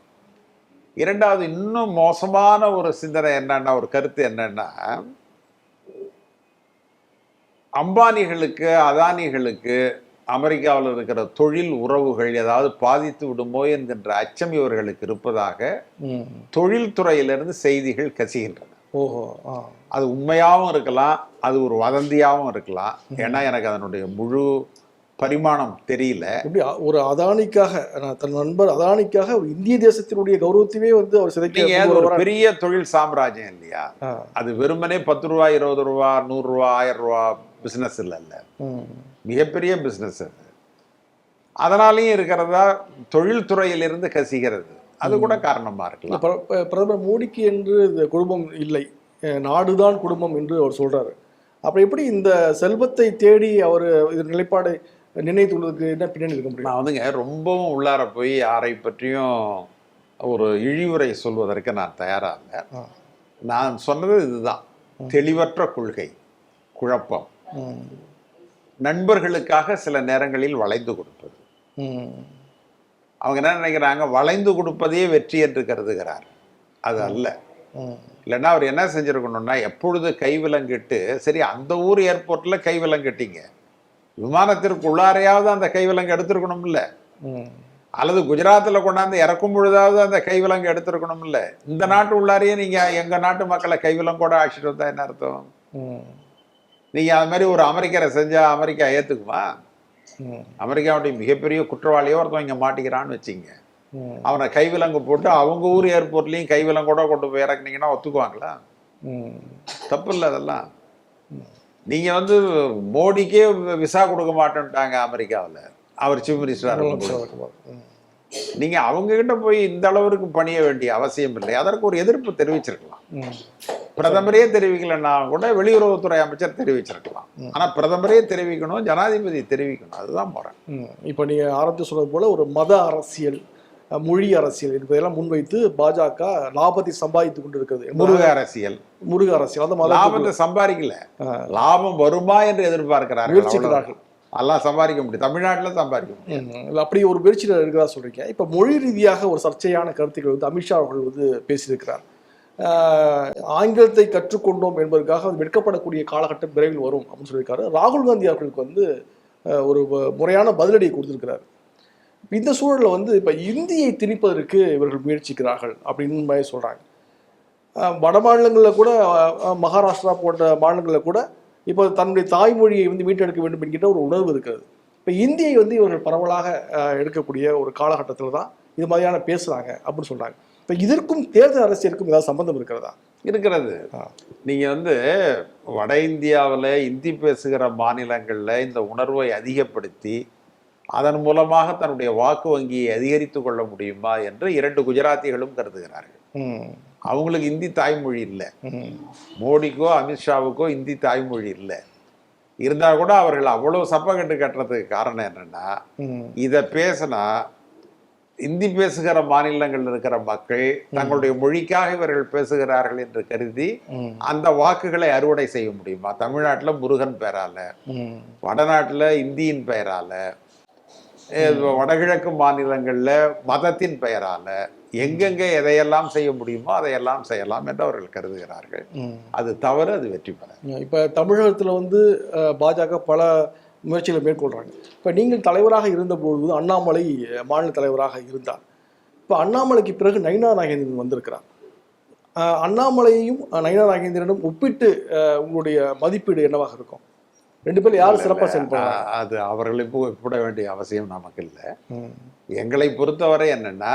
இரண்டாவது, இன்னும் மோசமான ஒரு சிந்தனை என்னன்னா, ஒரு கருத்து என்னன்னா, அம்பானிகளுக்கு அதானிகளுக்கு அமெரிக்காவில் இருக்கிற தொழில் உறவுகள் ஏதாவது பாதித்து விடுமோ என்கின்ற அச்சம் இவர்களுக்கு இருப்பதாக தொழில்துறையிலிருந்து செய்திகள் கசிகின்றன. ஓஹோ, அது உண்மையாகவும் இருக்கலாம், அது ஒரு வதந்தியாகவும் இருக்கலாம். ஏன்னா எனக்கு அதனுடைய முழு பரிமாணம் தெரியல. எப்படி ஒரு அதானிக்காக, தன் நண்பர் அதானிக்காக இந்திய தேசத்தினுடைய கௌரவத்தையே வந்து அவர் சிதைக்க ஒரு பெரிய தொழில் சாம்ராஜ்யம் இல்லையா? அது வெறுமனே 10 ரூபா 20 ரூபா 100 ரூபா 1000 ரூபா பிசினஸ் இல்லைல்ல, மிகப்பெரிய பிசினஸ் அது. அதனாலையும் இருக்கிறதா தொழில்துறையிலிருந்து கசிகிறது. அது கூட காரணமா இருக்கலாம். பிரதமர் மோடிக்கு என்று இந்த குடும்பம் இல்லை, நாடுதான் குடும்பம் என்று அவர் சொல்றாரு. அப்ப எப்படி இந்த செல்வத்தை தேடி அவர் இது நிலைப்பாடு நிர்ணயித்துள்ளதுக்கு என்ன பின்னணி இருக்க முடியும்? நான் வந்துங்க ரொம்பவும் உள்ளார போய் யாரை பற்றியும் ஒரு இழிவுரை சொல்வதற்கு நான் தயாரா இல்லை. நான் சொன்னது இதுதான், தெளிவற்ற கொள்கை, குழப்பம், நண்பர்களுக்காக சில நேரங்களில் வளைந்து கொடுப்பது. அவங்க என்ன நினைக்கிறாங்க, வளைந்து கொடுப்பதே வெற்றி என்று கருதுகிறார். அது அல்ல. இல்லைன்னா அவர் என்ன செஞ்சிருக்கணும்னா, எப்பொழுது கைவிலங்கிட்டு, சரி அந்த ஊர் ஏர்போர்ட்ல கைவிலங்கிட்டீங்க, விமானத்திற்கு உள்ளாரையாவது அந்த கைவிலங்கு எடுத்திருக்கணும் இல்லை, அல்லது குஜராத்தில் கொண்டாந்து இறக்கும் பொழுதாவது அந்த கைவிலங்கு எடுத்திருக்கணும் இல்லை. இந்த நாட்டு உள்ளாரையே நீங்க எங்க நாட்டு மக்களை கைவிலங்கோட ஆட்சிட்டு வந்தா என்ன அர்த்தம்? நீங்க அது மாதிரி ஒரு அமெரிக்கரை செஞ்சா அமெரிக்கா ஏத்துக்குமா? அமெரிக்காவுடைய மிகப்பெரிய குற்றவாளியோ ஒருத்தன் இங்க மாட்டிக்கிறான்னு வச்சுங்க, அவனை கைவிலங்கு போட்டு அவங்க ஊர் ஏர்போர்ட்லயும் கைவிலங்கோட கொண்டு போய் இறக்குனீங்கன்னா ஒத்துக்குவாங்களா? தப்பு இல்லை அதெல்லாம். நீங்க வந்து மோடிக்கே விசா கொடுக்க மாட்டேன்ட்டாங்க அமெரிக்காவில், அவர் சீஃப் மினிஸ்டர். நீங்க அவங்க கிட்ட போய் இந்த அளவுக்கு பணிய வேண்டிய அவசியம் இல்லை. அதற்கு ஒரு எதிர்ப்பு தெரிவிச்சிருக்கலாம். பிரதமரே தெரிவிக்கலன்னா கூட வெளியுறவுத்துறை அமைச்சர் தெரிவிச்சிருக்கலாம். ஆனா பிரதமரே தெரிவிக்கணும், ஜனாதிபதி தெரிவிக்கணும். அதுதான் முறை. இப்போ நீங்க ஆரம்பத்தில் சொன்னது போல ஒரு மத அரசியல், மொழி அரசியல் என்பதெல்லாம் முன்வைத்து பாஜக லாபத்தை சம்பாதித்துக் கொண்டிருக்கிறது. முருக அரசியல், முருக அரசியல் அந்த லாபத்தை சம்பாதிக்கல, லாபம் வருமா என்று எதிர்பார்க்கிறார்கள். முயற்சிக்கிறார்கள். எல்லாம் சம்பாதிக்க முடியும், தமிழ்நாட்டில் சம்பாதிக்க முடியும். அப்படி ஒரு முயற்சியில் இருக்கிறதா சொல்றீங்க. இப்போ மொழி ரீதியாக ஒரு சர்ச்சையான கருத்துக்கள் வந்து அமித்ஷா அவர்கள் வந்து பேசியிருக்கிறார். ஆங்கிலத்தை கற்றுக்கொண்டோம் என்பதற்காக அது வெட்கப்படக்கூடிய காலகட்டம் விரைவில் வரும் அப்படின்னு சொல்லியிருக்காரு. ராகுல் காந்தி அவர்களுக்கு வந்து ஒரு முறையான பதிலடியை கொடுத்திருக்கிறார். இந்த சூழலில் வந்து இப்போ இந்தியை திணிப்பதற்கு இவர்கள் முயற்சிக்கிறார்கள் அப்படின்னு சொல்றாங்க. வட மாநிலங்களில் கூட, மகாராஷ்டிரா போன்ற மாநிலங்களில் கூட இப்போ தன்னுடைய தாய்மொழியை வந்து மீட்டெடுக்க வேண்டும் என்கின்ற ஒரு உணர்வு இருக்கிறது. இப்போ இந்தியை வந்து இவர்கள் பரவலாக எடுக்கக்கூடிய ஒரு காலகட்டத்தில் தான் இது மாதிரியான பேசுகிறாங்க அப்படின்னு சொல்கிறாங்க. இப்போ இதற்கும் தேர்தல் அரசியலுக்கும் ஏதாவது சம்பந்தம் இருக்கிறதா? இருக்கிறது. நீங்கள் வந்து வட இந்தியாவில் இந்தி பேசுகிற மாநிலங்களில் இந்த உணர்வை அதிகப்படுத்தி அதன் மூலமாக தன்னுடைய வாக்கு வங்கியை அதிகரித்து கொள்ள முடியுமா என்று 2 குஜராத்திகளும் கருதுகிறார்கள். அவங்களுக்கு இந்தி தாய்மொழி இல்லை, மோடிக்கோ அமித்ஷாவுக்கோ இந்தி தாய்மொழி இல்லை. இருந்தால் கூட அவர்கள் அவ்வளோ சப்பக்கட்டு கட்டுறதுக்கு காரணம் என்னன்னா, இதை பேசினா இந்தி பேசுகிற மாநிலங்கள் இருக்கிற மக்கள் தங்களுடைய மொழிக்காக இவர்கள் பேசுகிறார்கள் என்று கருதி அந்த வாக்குகளை அறுவடை செய்ய முடியுமா? தமிழ்நாட்டில் முருகன் பெயரால, வடநாட்டில் இந்தியின் பெயரால, வடகிழக்கு மாநிலங்களில் மதத்தின் பெயரால எங்கெங்கே எதையெல்லாம் செய்ய முடியுமோ அதையெல்லாம் செய்யலாம் என்று அவர்கள் கருதுகிறார்கள். அது தவறு, அது வெற்றி பெற. இப்போ தமிழகத்தில் வந்து பாஜக பல முயற்சிகளை மேற்கொள்கிறாங்க. இப்போ நீங்கள் தலைவராக இருந்தபொழுது அண்ணாமலை மாநில தலைவராக இருந்தார். இப்போ அண்ணாமலைக்கு பிறகு நயினா நாகேந்திரன் வந்திருக்கிறார். அண்ணாமலையையும் நயினா நாகேந்திரனும் ஒப்பிட்டு உங்களுடைய மதிப்பீடு என்னவாக இருக்கும்? 2 பேரும் யார் சிறப்பாக செயல்படுறாங்க? அது அவர்களை ஒப்பிட வேண்டிய அவசியம் நமக்கு இல்லை. எங்களை பொறுத்தவரை என்னன்னா,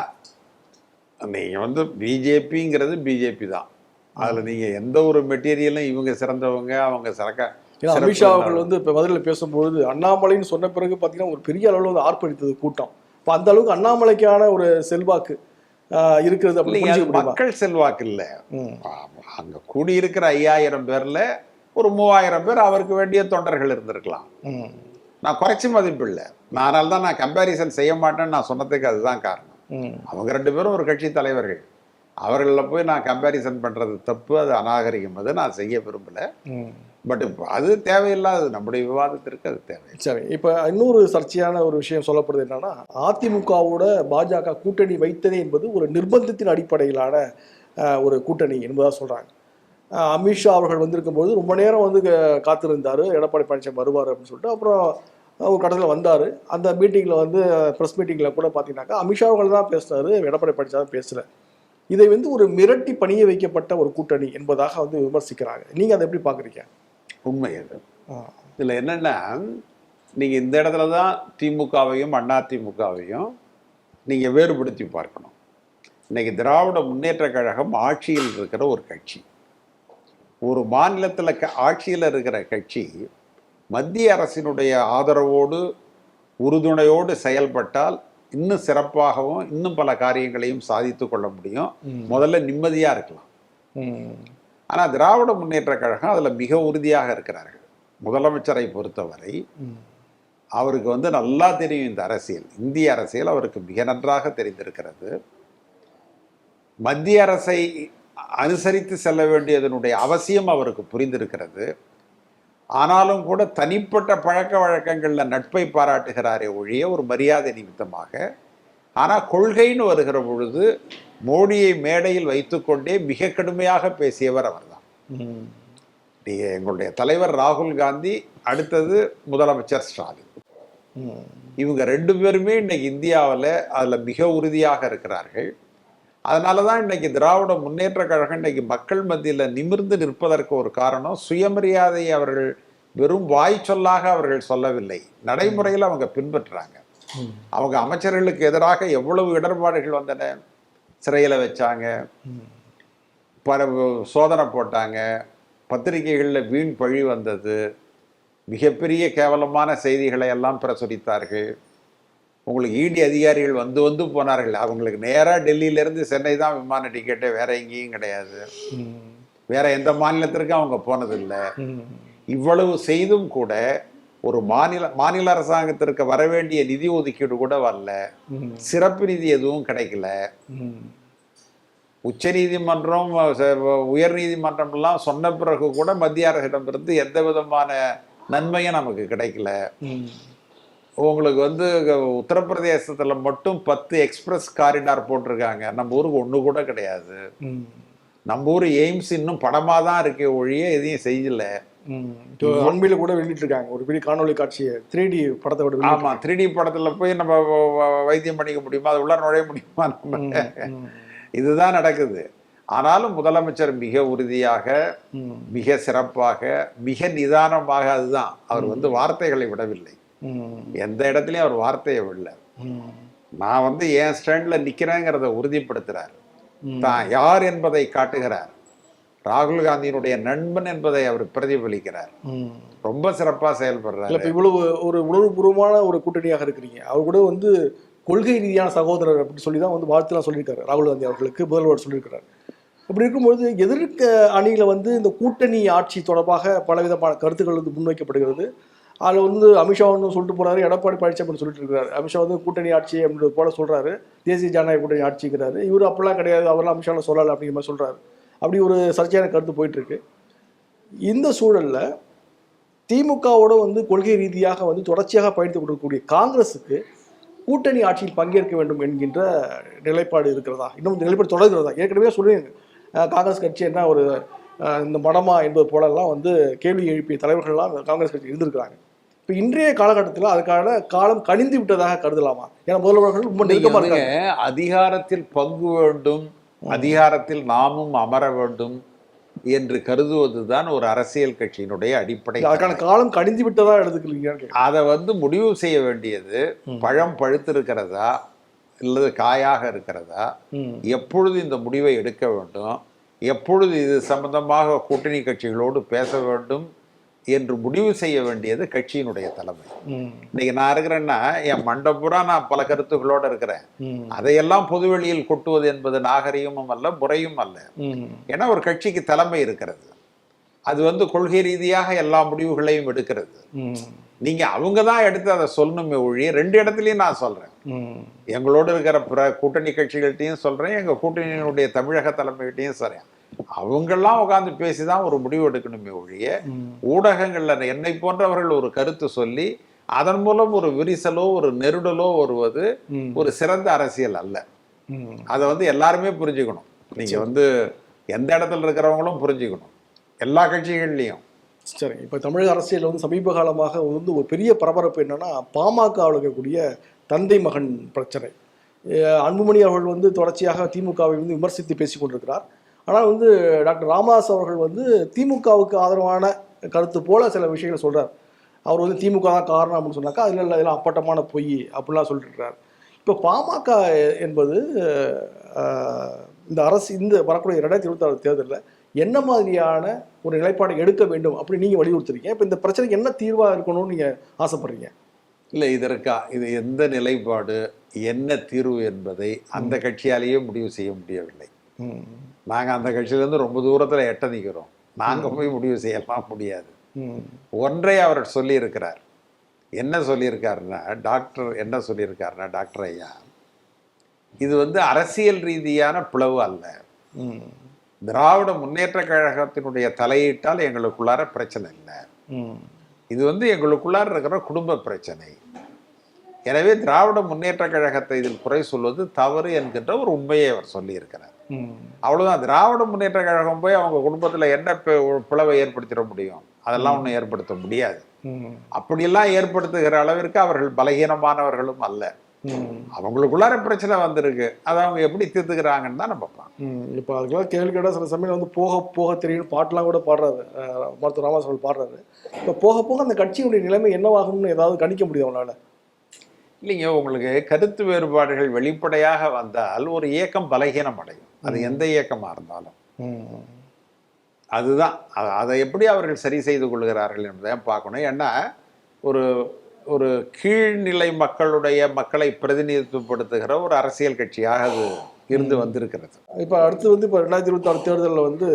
நீங்கள் வந்து பிஜேபிங்கிறது பிஜேபி தான். அதில் நீங்கள் எந்த ஒரு மெட்டீரியலும் இவங்க சிறந்தவங்க அவங்க அமித்ஷா அவர்கள் வந்து இப்போ மதுரையில் பேசும்பொழுது அண்ணாமலைன்னு சொன்ன பிறகு பார்த்தீங்கன்னா ஒரு பெரிய அளவில் வந்து ஆர்ப்பரித்தது கூட்டம். இப்போ அந்த அளவுக்கு அண்ணாமலைக்கான ஒரு செல்வாக்கு இருக்கிறது அப்படின்னு மக்கள் செல்வாக்கு இல்லை. அங்கே கூடியிருக்கிற 5000 பேர்ல ஒரு 3000 பேர் அவருக்கு வேண்டிய தொண்டர்கள் இருந்திருக்கலாம். நான் குறைச்சி மதிப்பு இல்லை. அதனால தான் நான் கம்பேரிசன் செய்ய மாட்டேன்னு நான் சொன்னதுக்கு அதுதான் காரணம். அவங்க 2 பேரும் ஒரு கட்சி தலைவர்கள். அவர்களில் போய் நான் கம்பேரிசன் பண்ணுறது தப்பு, அது அநாகரிகம், அது நான் செய்ய விரும்பலை. பட் இப்போ அது தேவையில்லாது, நம்முடைய விவாதத்திற்கு அது தேவை. சரி, இப்போ இன்னொரு சர்ச்சையான ஒரு விஷயம் சொல்லப்படுது என்னன்னா, அதிமுகவோட பாஜக கூட்டணி வைத்ததே என்பது ஒரு நிர்பந்தத்தின் அடிப்படையிலான ஒரு கூட்டணி என்பதாக சொல்கிறாங்க. அமித்ஷா அவர்கள் வந்திருக்கும்போது ரொம்ப நேரம் வந்து காத்திருந்தார், எடப்பாடி பழனிசாமி வருவார் அப்படின்னு சொல்லிட்டு. அப்புறம் ஒரு கட்டத்தில் வந்தார். அந்த மீட்டிங்கில் வந்து ப்ரெஸ் மீட்டிங்கில் கூட பார்த்தீங்கன்னாக்கா அமித்ஷா அவர்கள் தான் பேசினார், எடப்பாடி பழனிசாமி பேசல. இதை வந்து ஒரு மிரட்டி பணிய வைக்கப்பட்ட ஒரு கூட்டணி என்பதாக வந்து விமர்சிக்கிறாங்க. நீங்கள் அதை எப்படி பார்க்குறீங்க? உண்மை அது. இதில் என்னென்னா, நீங்கள் இந்த இடத்துல தான் திமுகவையும் அதிமுகவையும் நீங்கள் வேறுபடுத்தி பார்க்கணும். இன்னைக்கு திராவிட முன்னேற்ற கழகம் ஆட்சியில் இருக்கிற ஒரு கட்சி. ஒரு மாநிலத்தில் ஆட்சியில் இருக்கிற கட்சி மத்திய அரசினுடைய ஆதரவோடு உறுதுணையோடு செயல்பட்டால் இன்னும் சிறப்பாகவும் இன்னும் பல காரியங்களையும் சாதித்து கொள்ள முடியும். முதல்ல நிம்மதியாக இருக்கலாம். ஆனால் திராவிட முன்னேற்ற கழகம் அதில் மிக உறுதியாக இருக்கிறார்கள். முதலமைச்சரை பொறுத்தவரை அவருக்கு வந்து நல்லா தெரியும் இந்த அரசியல், இந்திய அரசியல் அவருக்கு மிக நன்றாக தெரிந்திருக்கிறது. மத்திய அரசை அனுசரித்து செல்ல வேண்டியதனுடைய அவசியம் அவருக்கு புரிந்திருக்கிறது. ஆனாலும் கூட தனிப்பட்ட பழக்க வழக்கங்களில் நட்பை பாராட்டுகிறாரே ஒழிய ஒரு மரியாதை நிமித்தமாக. ஆனால் கொள்கைன்னு வருகிற பொழுது மோடியை மேடையில் வைத்துக்கொண்டே மிக கடுமையாக பேசியவர் அவர் தான். எங்களுடைய தலைவர் ராகுல் காந்தி, அடுத்தது முதலமைச்சர் ஸ்டாலின். இவங்க 2 பேருமே இன்னைக்கு இந்தியாவில் அதில் மிக உறுதியாக இருக்கிறார்கள். அதனால தான் இன்னைக்கு திராவிட முன்னேற்ற கழகம் இன்னைக்கு மக்கள் மத்தியில் நிமிர்ந்து நிற்பதற்கு ஒரு காரணம், சுயமரியாதையை அவர்கள் வெறும் வாய் சொல்லாக அவர்கள் சொல்லவில்லை, நடைமுறையில் அவங்க பின்பற்றுறாங்க. அவங்க அமைச்சர்களுக்கு எதிராக எவ்வளவு இடர்பாடுகள் வந்தன, சிறையில் வச்சாங்க, சோதனை போட்டாங்க, பத்திரிகைகளில் வீண் பழி வந்தது, மிகப்பெரிய கேவலமான செய்திகளை எல்லாம் பிரசுரித்தார்கள். உங்களுக்கு இடி அதிகாரிகள் வந்து வந்து போனார்கள். அவங்களுக்கு நேராக டெல்லியிலேருந்து சென்னை தான் விமான டிக்கெட்டு, வேற எங்கேயும் கிடையாது. வேற எந்த மாநிலத்திற்கும் அவங்க போனதில்லை. இவ்வளவு செய்தும் கூட ஒரு மாநில அரசாங்கத்திற்கு வர வேண்டிய நிதி ஒதுக்கீடு கூட வரல, சிறப்பு நிதி எதுவும் கிடைக்கல. உச்ச நீதிமன்றம் உயர் நீதிமன்றம்லாம் சொன்ன பிறகு கூட மத்திய அரசிடமிருந்து எந்த விதமான நன்மையும் நமக்கு கிடைக்கல. உங்களுக்கு வந்து உத்தரப்பிரதேசத்துல மட்டும் 10 எக்ஸ்பிரஸ் காரிடார் போட்டிருக்காங்க, நம்ம ஊருக்கு ஒண்ணு கூட கிடையாது. நம்ம ஊர் எய்ம்ஸ் இன்னும் படமா தான் இருக்கே ஒழிய எதையும் செய்யல. உண்மையில கூட வெளியிட்டிருக்காங்க ஒரு பெரிய காணொலி காட்சியை 3D படத்தை விட. ஆமா, 3D படத்துல போய் நம்ம வைத்தியம் பண்ணிக்க முடியுமா, அது உள்ள நுழைய முடியுமா? நம்ம இதுதான் நடக்குது. ஆனாலும் முதலமைச்சர் மிக உறுதியாக, மிக சிறப்பாக, மிக நிதானமாக, அதுதான் அவர் வந்து வார்த்தைகளை விடவில்லை. எந்த இடத்துலயும் அவர் வார்த்தையை விடல. நான் வந்து என் ஸ்டாண்ட்ல நிக்கிறேங்கிறத உறுதிப்படுத்துறார். தான் யார் என்பதை காட்டுகிறார். ராகுல் காந்தியினுடைய நண்பன் என்பதை அவர் பிரதிபலிக்கிறார். ரொம்ப சிறப்பா செயல்படுறாரு. இவ்வளவு ஒரு உணர்வுபூர்வமான ஒரு கூட்டணியாக இருக்கிறீங்க. அவர் கூட வந்து கொள்கை ரீதியான சகோதரர் அப்படின்னு சொல்லி தான் வந்து வாழ்த்துலாம் சொல்லியிருக்காரு ராகுல் காந்தி அவர்களுக்கு, முதல்வர் சொல்லியிருக்கிறார். அப்படி இருக்கும்போது எதிர்க்க அணியில வந்து இந்த கூட்டணி ஆட்சி தொடர்பாக பலவிதமான கருத்துக்கள் வந்து முன்வைக்கப்படுகிறது. அதில் வந்து அமித்ஷா வந்து சொல்லிட்டு போறாரு, எடப்பாடி பழனிசாமி சொல்லிட்டு இருக்கிறாரு. அமித்ஷா வந்து கூட்டணி ஆட்சி அப்படின்றது போல சொல்றாரு, தேசிய ஜனநாயக கூட்டணி ஆட்சிக்கிறாரு. இவர் அப்படிலாம் கிடையாது, அவரெல்லாம் அமித்ஷா சொல்லலை அப்படிங்கிற மாதிரி சொல்றாரு. அப்படி ஒரு சர்ச்சையான கருத்து போயிட்டு இருக்கு. இந்த சூழல்ல திமுகவோட வந்து கொள்கை ரீதியாக வந்து தொடர்ச்சியாக பயணித்து கொடுக்கக்கூடிய காங்கிரஸுக்கு கூட்டணி ஆட்சியில் பங்கேற்க வேண்டும் என்கின்ற நிலைப்பாடு இருக்கிறதா, இன்னும் இந்த நிலைப்பாடு தொடர்கிறதா? ஏற்கனவே சொல்லுங்க, காங்கிரஸ் கட்சி என்ன ஒரு இந்த மடமா என்பது போலெல்லாம் வந்து கேள்வி எழுப்பிய தலைவர்கள்லாம் காங்கிரஸ் கட்சி இருந்திருக்கிறாங்க. இப்போ இன்றைய காலகட்டத்தில் அதுக்கான காலம் கணிந்து விட்டதாக கருதலாமா? ஏன்னா முதல்வர்கள் ரொம்ப நெருக்கமாக இருக்காங்க. அதிகாரத்தில் பங்கு வேண்டும், அதிகாரத்தில் நாமும் அமர வேண்டும் என்று கருதுவதுதான் ஒரு அரசியல் கட்சியினுடைய அடிப்படை. அதுக்கான காலம் கணிந்து விட்டதா எடுத்துக்கிறீங்க? அதை வந்து முடிவு செய்ய வேண்டியது பழம் பழுத்திருக்கிறதா இல்லது காயாக இருக்கிறதா, எப்பொழுது இந்த முடிவை எடுக்க வேண்டும், எப்பொழுது இது சம்பந்தமாக கூட்டணி கட்சிகளோடு பேச வேண்டும் என்று முடிவு செய்ய வேண்டியது கட்சியினுடைய தலைமை. இன்னைக்கு நான் இருக்கிறேன்னா என் மண்டபுரா நான் பல கருத்துக்களோடு இருக்கிறேன். அதையெல்லாம் பொதுவெளியில் கொட்டுவது என்பது நாகரிகமும் அல்ல, முறையும் அல்ல. ஏன்னா ஒரு கட்சிக்கு தலைமை இருக்கிறது, அது வந்து கொள்கை ரீதியாக எல்லா முடிவுகளையும் எடுக்கிறது. நீங்க அவங்க தான் எடுத்து அதை சொல்லணுமே ஒழிய, ரெண்டு இடத்துலையும் நான் சொல்றேன், எங்களோடு இருக்கிற பிற கூட்டணி கட்சிகள்கிட்டையும் சொல்றேன், எங்க கூட்டணியினுடைய தமிழக தலைமைகிட்டையும் சொல்றேன், அவங்கெல்லாம் உட்காந்து பேசிதான் ஒரு முடிவு எடுக்கணுமே ஒழிய, ஊடகங்கள்ல என்னை போன்றவர்கள் ஒரு கருத்து சொல்லி அதன் மூலம் ஒரு விரிசலோ ஒரு நெருடலோ வருவது ஒரு சிறந்த அரசியல் அல்ல. அதை வந்து எல்லாருமே புரிஞ்சுக்கணும். நீங்க வந்து எந்த இடத்துல இருக்கிறவங்களும் புரிஞ்சுக்கணும், எல்லா கட்சிகள்லையும். சரி, இப்போ தமிழக அரசியல் வந்து சமீப காலமாக வந்து ஒரு பெரிய பரபரப்பு என்னன்னா, பாமகவில் இருக்கக்கூடிய தந்தை மகன் பிரச்சனை. அன்புமணி அவர்கள் வந்து தொடர்ச்சியாக திமுகவை வந்து விமர்சித்து பேசி கொண்டிருக்கிறார். ஆனால் வந்து டாக்டர் ராமதாஸ் அவர்கள் வந்து திமுகவுக்கு ஆதரவான கருத்து போல சில விஷயங்களை சொல்கிறார். அவர் வந்து திமுக தான் காரணம் அப்படின்னு சொன்னாக்கா அதில் இல்லை, இதெல்லாம் அப்பட்டமான பொய் அப்படிலாம் சொல்லிட்டு இருக்கிறார். இப்போ பாமக என்பது இந்த அரசு இந்த வரக்கூடிய 2026 தேர்தலில் என்ன மாதிரியான ஒரு நிலைப்பாடை எடுக்க வேண்டும் அப்படி நீங்கள் வலியுறுத்துறீங்க? இப்போ இந்த பிரச்சனைக்கு என்ன தீர்வாக இருக்கணும்னு நீங்கள் ஆசைப்படுறீங்க? இல்லை, இது எந்த நிலைப்பாடு என்ன தீர்வு என்பதை அந்த கட்சியாலேயே முடிவு செய்ய முடியவில்லை. நாங்கள் அந்த கட்சியிலேருந்து ரொம்ப தூரத்தில் எட்ட நிற்கிறோம், நாங்கள் போய் முடிவு செய்யலாம் முடியாது. ஒன்றை அவர் சொல்லியிருக்கிறார். என்ன சொல்லியிருக்காருன்னா, டாக்டர் ஐயா, இது வந்து அரசியல் ரீதியான பிளவு அல்ல, திராவிட முன்னேற்ற கழகத்தினுடைய தலையீட்டால் எங்களுக்குள்ளார பிரச்சனை இல்லை, இது வந்து எங்களுக்குள்ளார இருக்கிற குடும்ப பிரச்சனை. எனவே திராவிட முன்னேற்ற கழகத்தை இதில் குறை சொல்வது தவறு என்கின்ற ஒரு உண்மையை அவர் சொல்லியிருக்கிறார். அவ்வளவுதான். திராவிட முன்னேற்ற கழகம் போய் அவங்க குடும்பத்துல என்ன பிளவை ஏற்படுத்திட முடியும்? அதெல்லாம் ஒன்றும் ஏற்படுத்த முடியாது. அப்படியெல்லாம் ஏற்படுத்துகிற அளவிற்கு அவர்கள் பலகீனமானவர்களும் அல்ல. அவங்களுக்குள்ளார பிரச்சனை வந்திருக்கு, அதை அவங்க எப்படி தீர்த்துக்கிறாங்கன்னு தான் நம்ம பார்ப்போம். இப்போ அதுக்கெல்லாம் கேள்வி கேட்டால் சில சமயம் வந்து போக போக தெரியும் பாட்டெலாம் கூட பாடுறாரு, மருத்துவர் ராமதாஸ் அவர்கள் பாடுறாரு. இப்போ போக போக அந்த கட்சியுடைய நிலைமை என்னவாகும்னு ஏதாவது கணிக்க முடியும் அவங்களால? இல்லைங்க, உங்களுக்கு கருத்து வேறுபாடுகள் வெளிப்படையாக வந்தால் ஒரு இயக்கம் பலகீனம் அடையும், அது எந்த இயக்கமாக இருந்தாலும். அதுதான் அதை எப்படி அவர்கள் சரி செய்து கொள்கிறார்கள் என்பதை பார்க்கணும். ஏன்னா ஒரு ஒரு கீழ்நிலை மக்களை பிரதிநிதித்துவப்படுத்துகிற ஒரு அரசியல் கட்சியாக அது இருந்து வந்திருக்கிறது. இப்போ அடுத்து வந்து இப்போ 2026 தேர்தலில் வந்து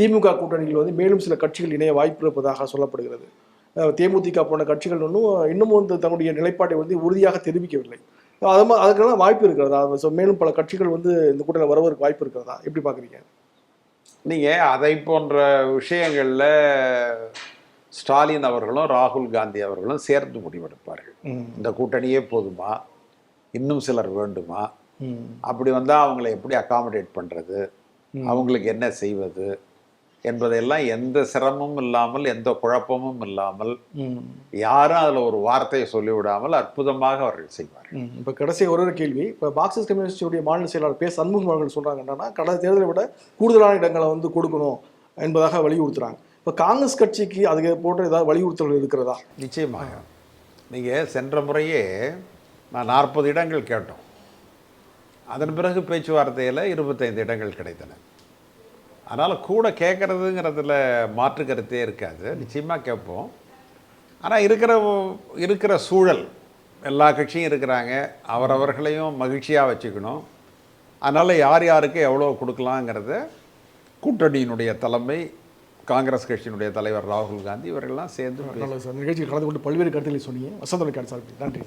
திமுக கூட்டணியில் வந்து மேலும் சில கட்சிகள் இணைய வாய்ப்பு இருப்பதாக சொல்லப்படுகிறது. தேமுதிக போன்ற கட்சிகள் இன்னமும் வந்து தன்னுடைய நிலைப்பாட்டை வந்து உறுதியாக தெரிவிக்கவில்லை. அதுக்கெல்லாம் வாய்ப்பு இருக்கிறதா? மேலும் பல கட்சிகள் வந்து இந்த கூட்டணியில் வருவதற்கு வாய்ப்பு இருக்கிறதா? எப்படி பார்க்குறீங்க? நீங்கள் அதை போன்ற விஷயங்களில் ஸ்டாலின் அவர்களும் ராகுல் காந்தி அவர்களும் சேர்ந்து முடிவெடுப்பார்கள். இந்த கூட்டணியே போதுமா, இன்னும் சிலர் வேண்டுமா, அப்படி வந்தால் அவங்களை எப்படி அகாமடேட் பண்ணுறது, அவங்களுக்கு என்ன செய்வது என்பதையெல்லாம் எந்த சிரமமும் இல்லாமல், எந்த குழப்பமும் இல்லாமல், யாரும் அதில் ஒரு வார்த்தையை சொல்லிவிடாமல் அற்புதமாக அவர்கள் செய்வார்கள். இப்போ கடைசி ஒரு கேள்வி. இப்போ மார்க்சிஸ்ட் கம்யூனிஸ்டுடைய மாநில செயலாளர் பே. சண்முகம் அவர்கள் சொல்கிறாங்க என்னன்னா, கடந்த தேர்தலை விட கூடுதலான இடங்களை வந்து கொடுக்கணும் என்பதாக வலியுறுத்துறாங்க. இப்போ காங்கிரஸ் கட்சிக்கு அதுக்கு போன்ற ஏதாவது வலியுறுத்தல்கள் இருக்கிறதா? நிச்சயமாக. நீங்கள் சென்ற முறையே நான் 40 இடங்கள் கேட்டோம். அதன் பிறகு பேச்சுவார்த்தையில் 25 இடங்கள் கிடைத்தன. அதனால் கூட கேட்குறதுங்கிறதுல மாற்று கருத்தே இருக்காது. நிச்சயமாக கேட்போம். ஆனால் இருக்கிற சூழல், எல்லா கட்சியும் இருக்கிறாங்க, அவரவர்களையும் மகிழ்ச்சியாக வச்சுக்கணும். அதனால் யார் யாருக்கு எவ்வளோ கொடுக்கலாங்கிறத கூட்டணியினுடைய தலைமை, காங்கிரஸ் கட்சியினுடைய தலைவர் ராகுல் காந்தி இவர்கள்லாம் சேர்ந்து நல்லது சார். நிகழ்ச்சியில் கலந்து கொண்டு பல்வேறு கருத்துக்களை சொன்னீங்க. வசந்தனுக்கான சார் நன்றி.